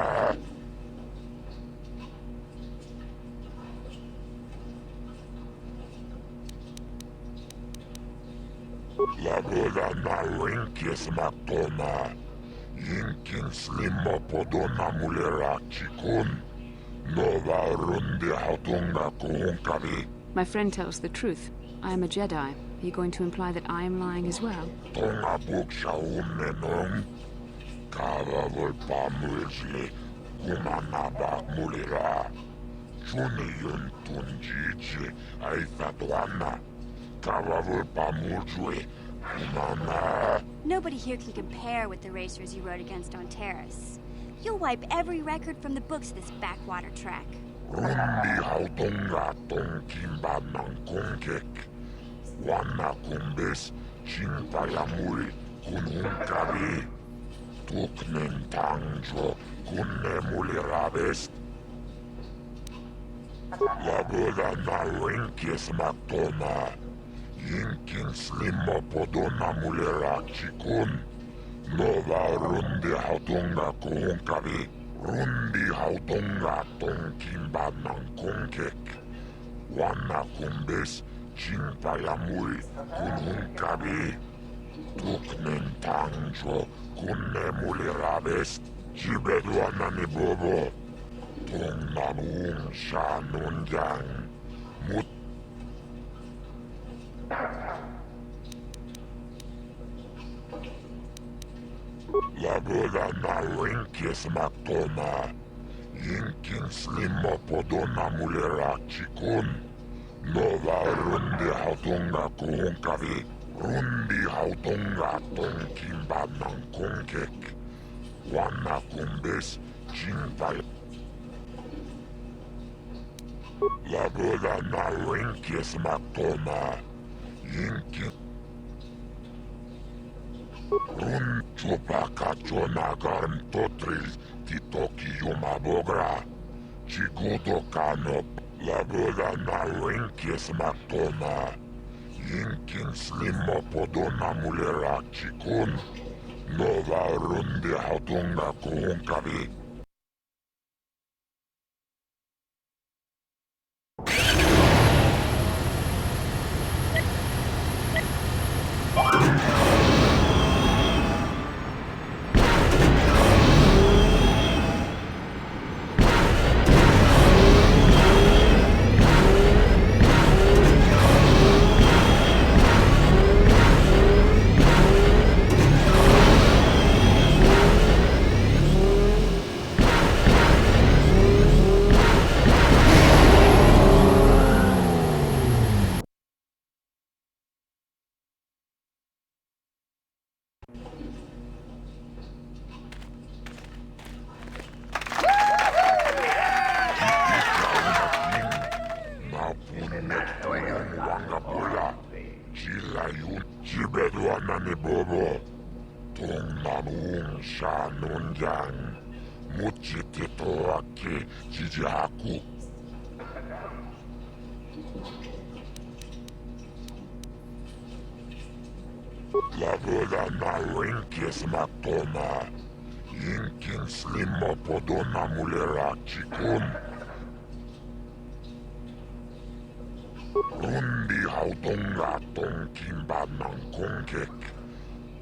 Laboda na winkis matoma. Yinkin slimo podona mulera chikun. Nova rundi hautunga kuhunkabi. My friend tells the truth. I am a Jedi. Are you going to imply that I am lying as well? 동아북 샤움네농 가와볼 밤을지 구마나박 물이라 주니윤 둔지지 아이사도안나 가와볼 밤을주에 구마나. Nobody here can compare with the racers you rode against on Terrace. You'll wipe every record from the books this backwater track. 룬디하우 동가 동김바낭 공객 완나 군베스 징바야물 군훈가비 툭넨 당조 군네물이라베스 라보다 나윈키스 막도마 인킨 슬림머 보도나 물이라치군 노바 룬디하우 동가 군훈가비 룬디하우 동가 동김바낭 공객 완나 군베스 징바야물 군훈가비 툭넨 당조 군네물이라베스 집에도 왔나니 보보 동나무 샤논장 못 라보다 나윈키스 막도마 인킨 슬림머 보도나 물이라치군 노바 룬디하우 동가 군훈가비 룬디하우 동가 동김바낭 공객 완나 군베스 징바야 라보다 나윈키스 막도마 인킨 룬 조바카 조나가른 토트릴 티토키 요마보그라 지구도 간업 라보다 나윈키스 막도마 인킨 슬림머 보도나 물이라치군 노바 룬디하우 동가 군훈가비 집에도 왔나니 보보 동나무 샤논장 무치티토아키 지지하쿠 라보다 나윈키스 막도마 인킨 슬림머 보도나 물이라치군 룬디하우 동가 동김바낭 공객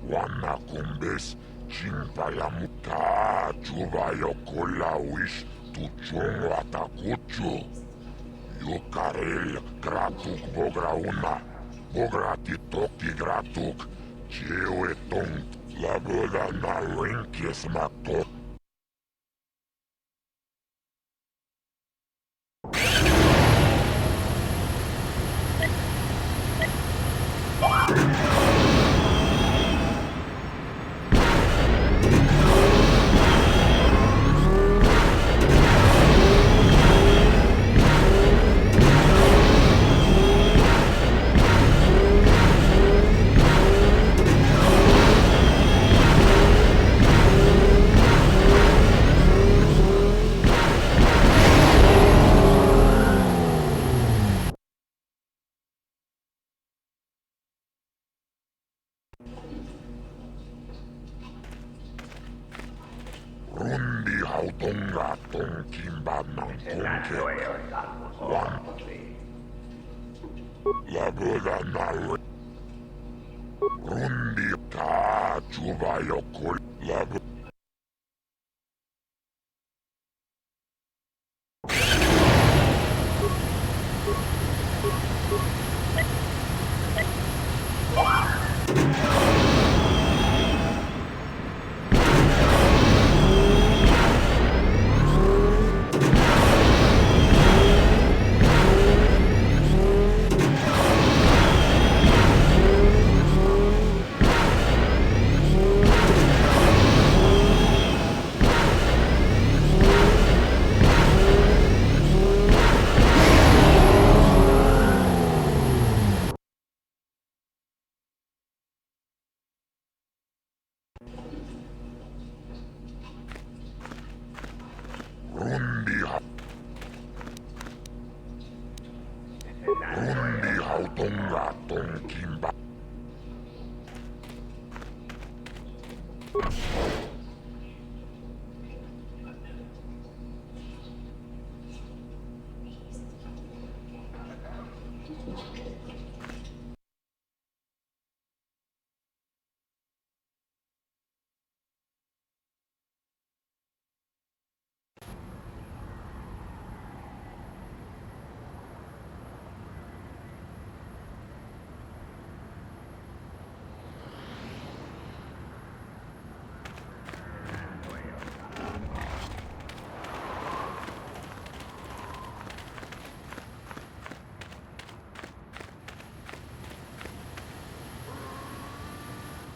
완나 군베스 징바야무 다 주바요 콜라위스 투종와타 구추 유카렐 그라툭 보그라우나 보그라티 토키 그라툭 지오에똥 라보다 나윈키스 막도 룬디하우 동가 동김바낭 공객 완 라보다 나위 룬디 다 주바요 콜 라보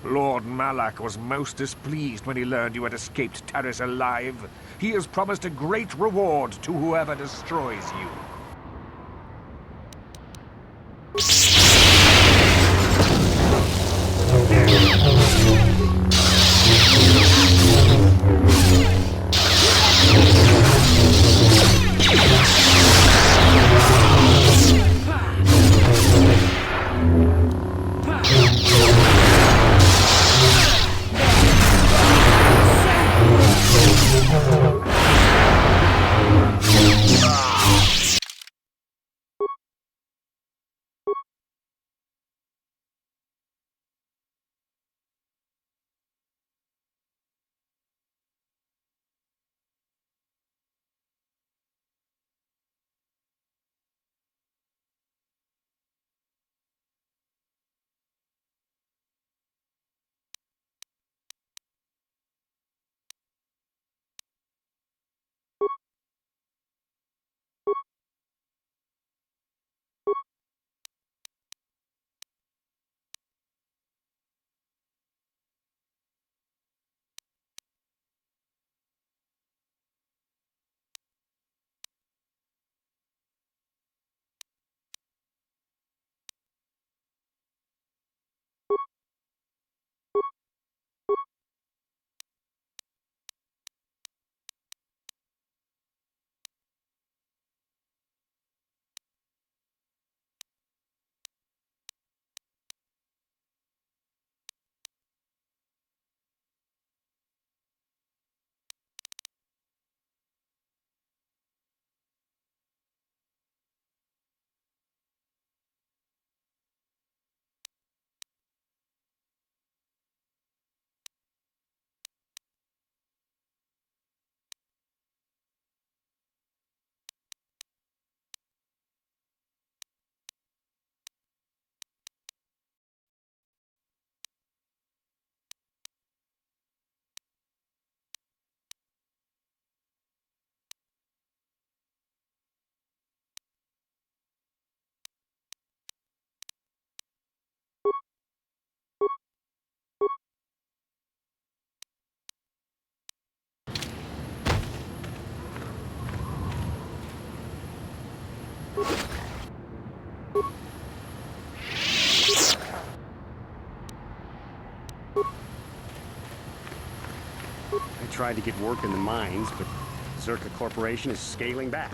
Lord Malak was most displeased when he learned you had escaped Taris alive. He has promised a great reward to whoever destroys you. I tried to get work in the mines, but Zerka Corporation is scaling back.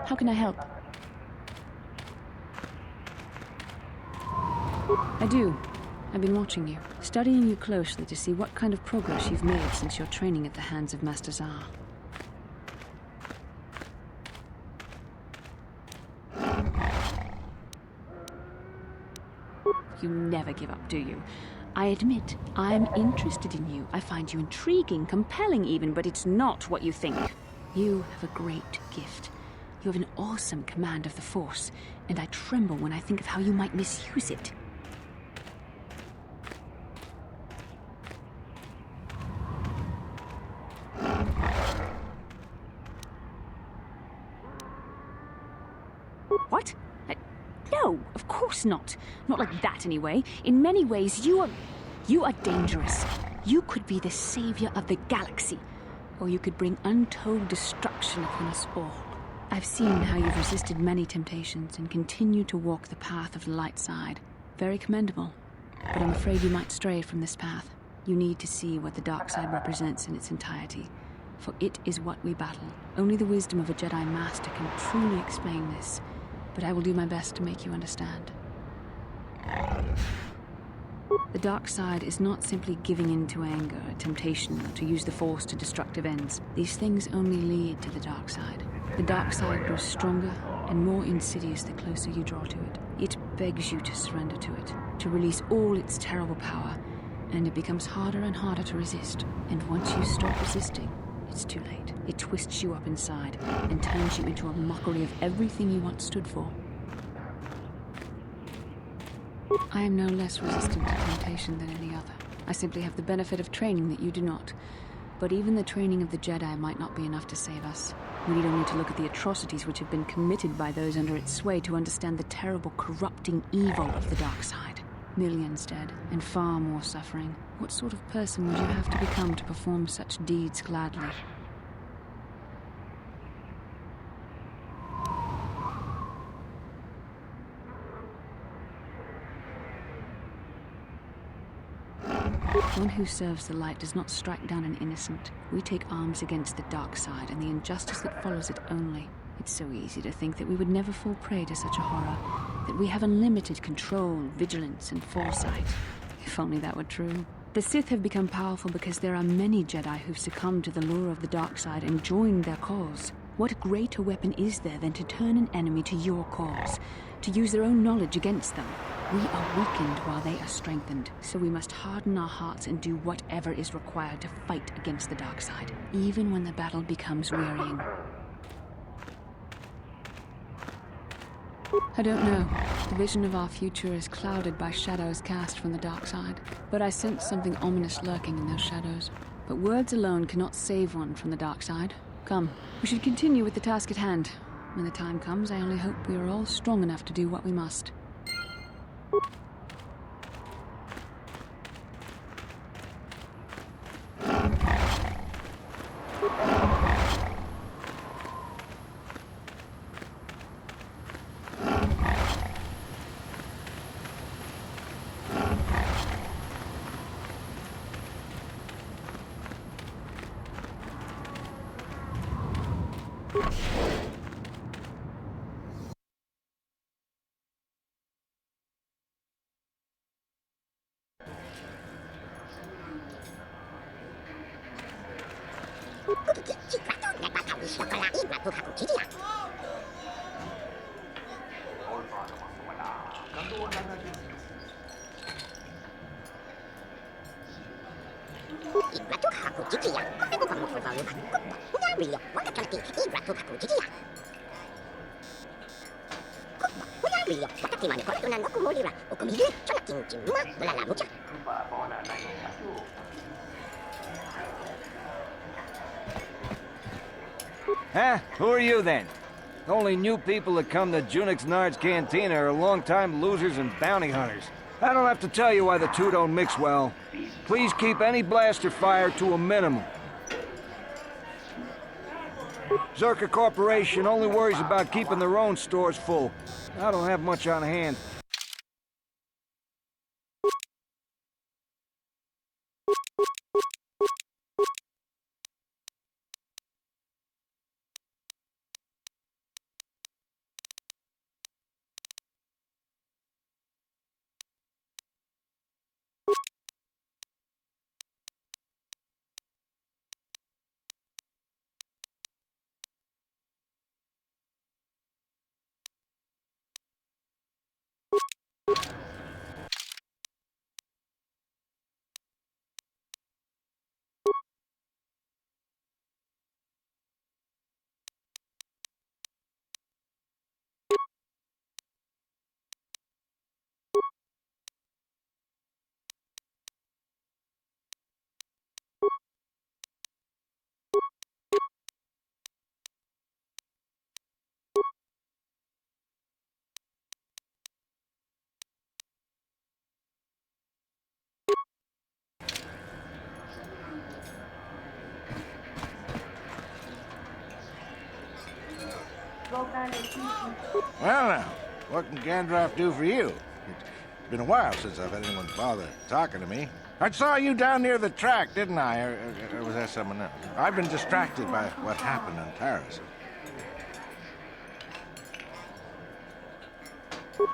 How can I help? I do. I've been watching you, studying you closely to see what kind of progress you've made since your training at the hands of Master Zar. You never give up, do you? I admit, I'm interested in you. I find you intriguing, compelling even, but it's not what you think. You have a great gift. You have an awesome command of the Force, and I tremble when I think of how you might misuse it. What? No, of course not. Not like that, anyway. In many ways, you are dangerous. You could be the savior of the galaxy, or you could bring untold destruction upon us all. I've seen how you've resisted many temptations and continue to walk the path of the light side. Very commendable. But I'm afraid you might stray from this path. You need to see what the dark side represents in its entirety, for it is what we battle. Only the wisdom of a Jedi Master can truly explain this, but I will do my best to make you understand. The dark side is not simply giving in to anger, temptation, or to use the Force to destructive ends. These things only lead to the dark side. The dark side grows stronger and more insidious the closer you draw to it. It begs you to surrender to it, to release all its terrible power, and it becomes harder and harder to resist. And once you stop resisting, it's too late. It twists you up inside and turns you into a mockery of everything you once stood for. I am no less resistant to temptation than any other. I simply have the benefit of training that you do not. But even the training of the Jedi might not be enough to save us. We need only to look at the atrocities which have been committed by those under its sway to understand the terrible, corrupting evil of the dark side. Millions dead, and far more suffering. What sort of person would you have to become to perform such deeds gladly? One who serves the light does not strike down an innocent. We take arms against the dark side and the injustice that follows it only. It's so easy to think that we would never fall prey to such a horror, that we have unlimited control, vigilance, and foresight. If only that were true. The Sith have become powerful because there are many Jedi who've succumbed to the lure of the dark side and joined their cause. What greater weapon is there than to turn an enemy to your cause, to use their own knowledge against them? We are weakened while they are strengthened, so we must harden our hearts and do whatever is required to fight against the dark side, even when the battle becomes wearying. I don't know. The vision of our future is clouded by shadows cast from the dark side, but I sense something ominous lurking in those shadows. But words alone cannot save one from the dark side. Come, we should continue with the task at hand. When the time comes, I only hope we are all strong enough to do what we must. Huh? Who are you then? The only new people that come to Junix Nard's Cantina are long-time losers and bounty hunters. I don't have to tell you why the two don't mix well. Please keep any blaster fire to a minimum. Zerka Corporation only worries about keeping their own stores full. I don't have much on hand. Well now, what can Gandalf do for you? It's been a while since I've had anyone bother talking to me. I saw you down near the track, didn't I? Or was that someone else? I've been distracted by what happened on Taris.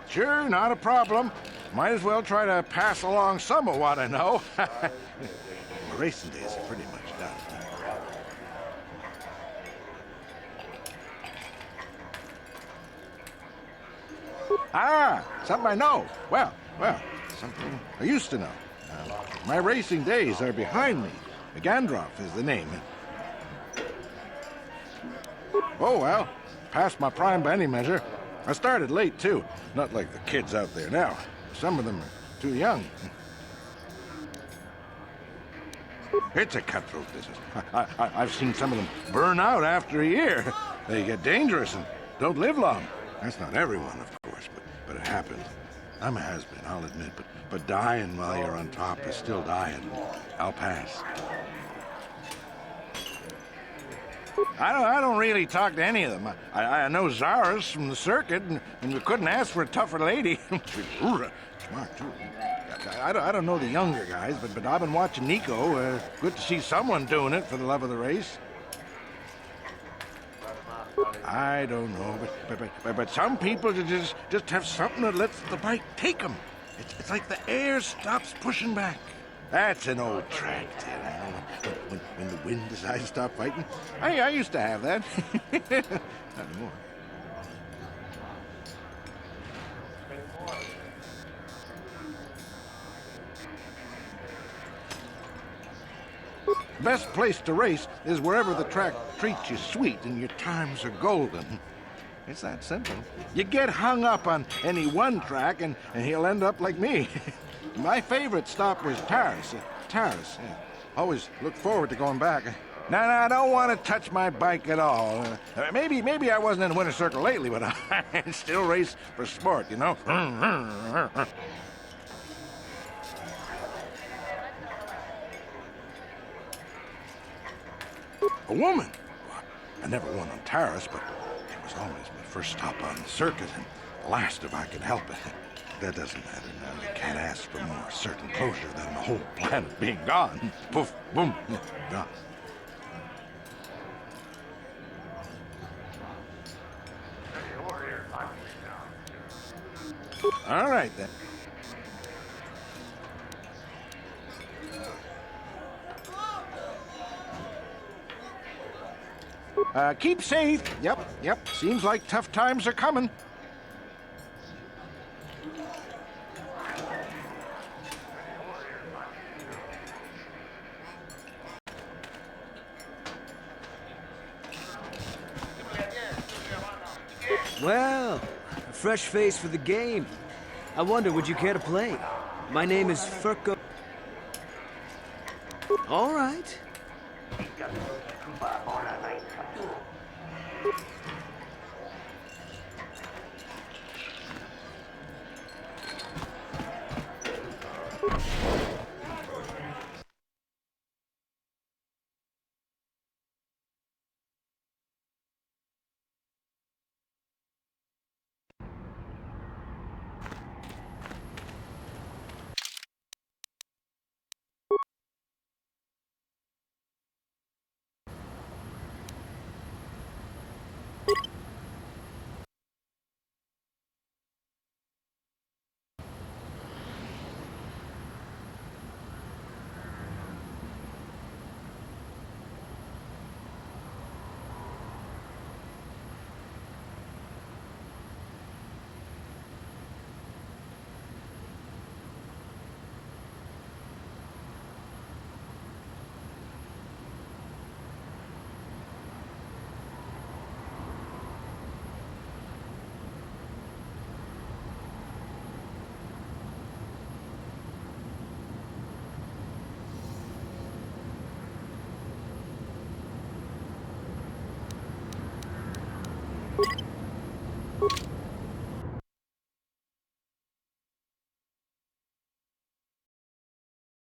Sure, not a problem. Might as well try to pass along some of what I know. My racing days are pretty much done. Ah, something I know. Well, something I used to know. My racing days are behind me. Gandalf is the name. Oh, well, past my prime by any measure. I started late, too. Not like the kids out there now. Some of them are too young. It's a cutthroat business. I've seen some of them burn out after a year. They get dangerous and don't live long. That's not everyone, of course, but it happens. I'm a has-been, I'll admit, but dying while you're on top is still dying. I'll pass. I don't really talk to any of them. I know Zara's from the circuit, and we couldn't ask for a tougher lady. Smart, too. I don't know the younger guys, but I've been watching Nico. Good to see someone doing it for the love of the race. I don't know, but some people just have something that lets the bike take them. It's like the air stops pushing back. That's an old track, you know, when the wind decides to stop fighting. I used to have that. Not anymore. The best place to race is wherever the track treats you sweet and your times are golden. It's that simple. You get hung up on any one track and he'll end up like me. My favorite stop was Taris. Taris, yeah. Always look forward to going back. No, I don't want to touch my bike at all. Maybe I wasn't in the winner's circle lately, but I still race for sport, you know? A woman? I never won on Taris, but it was always my first stop on the circuit, and the last if I could help it. That doesn't matter now. You can't ask for more certain closure than the whole planet being gone. Poof, boom, gone. All right, then. Keep safe. Yep. Seems like tough times are coming. Well, a fresh face for the game. I wonder, would you care to play? My name is Furko. All right.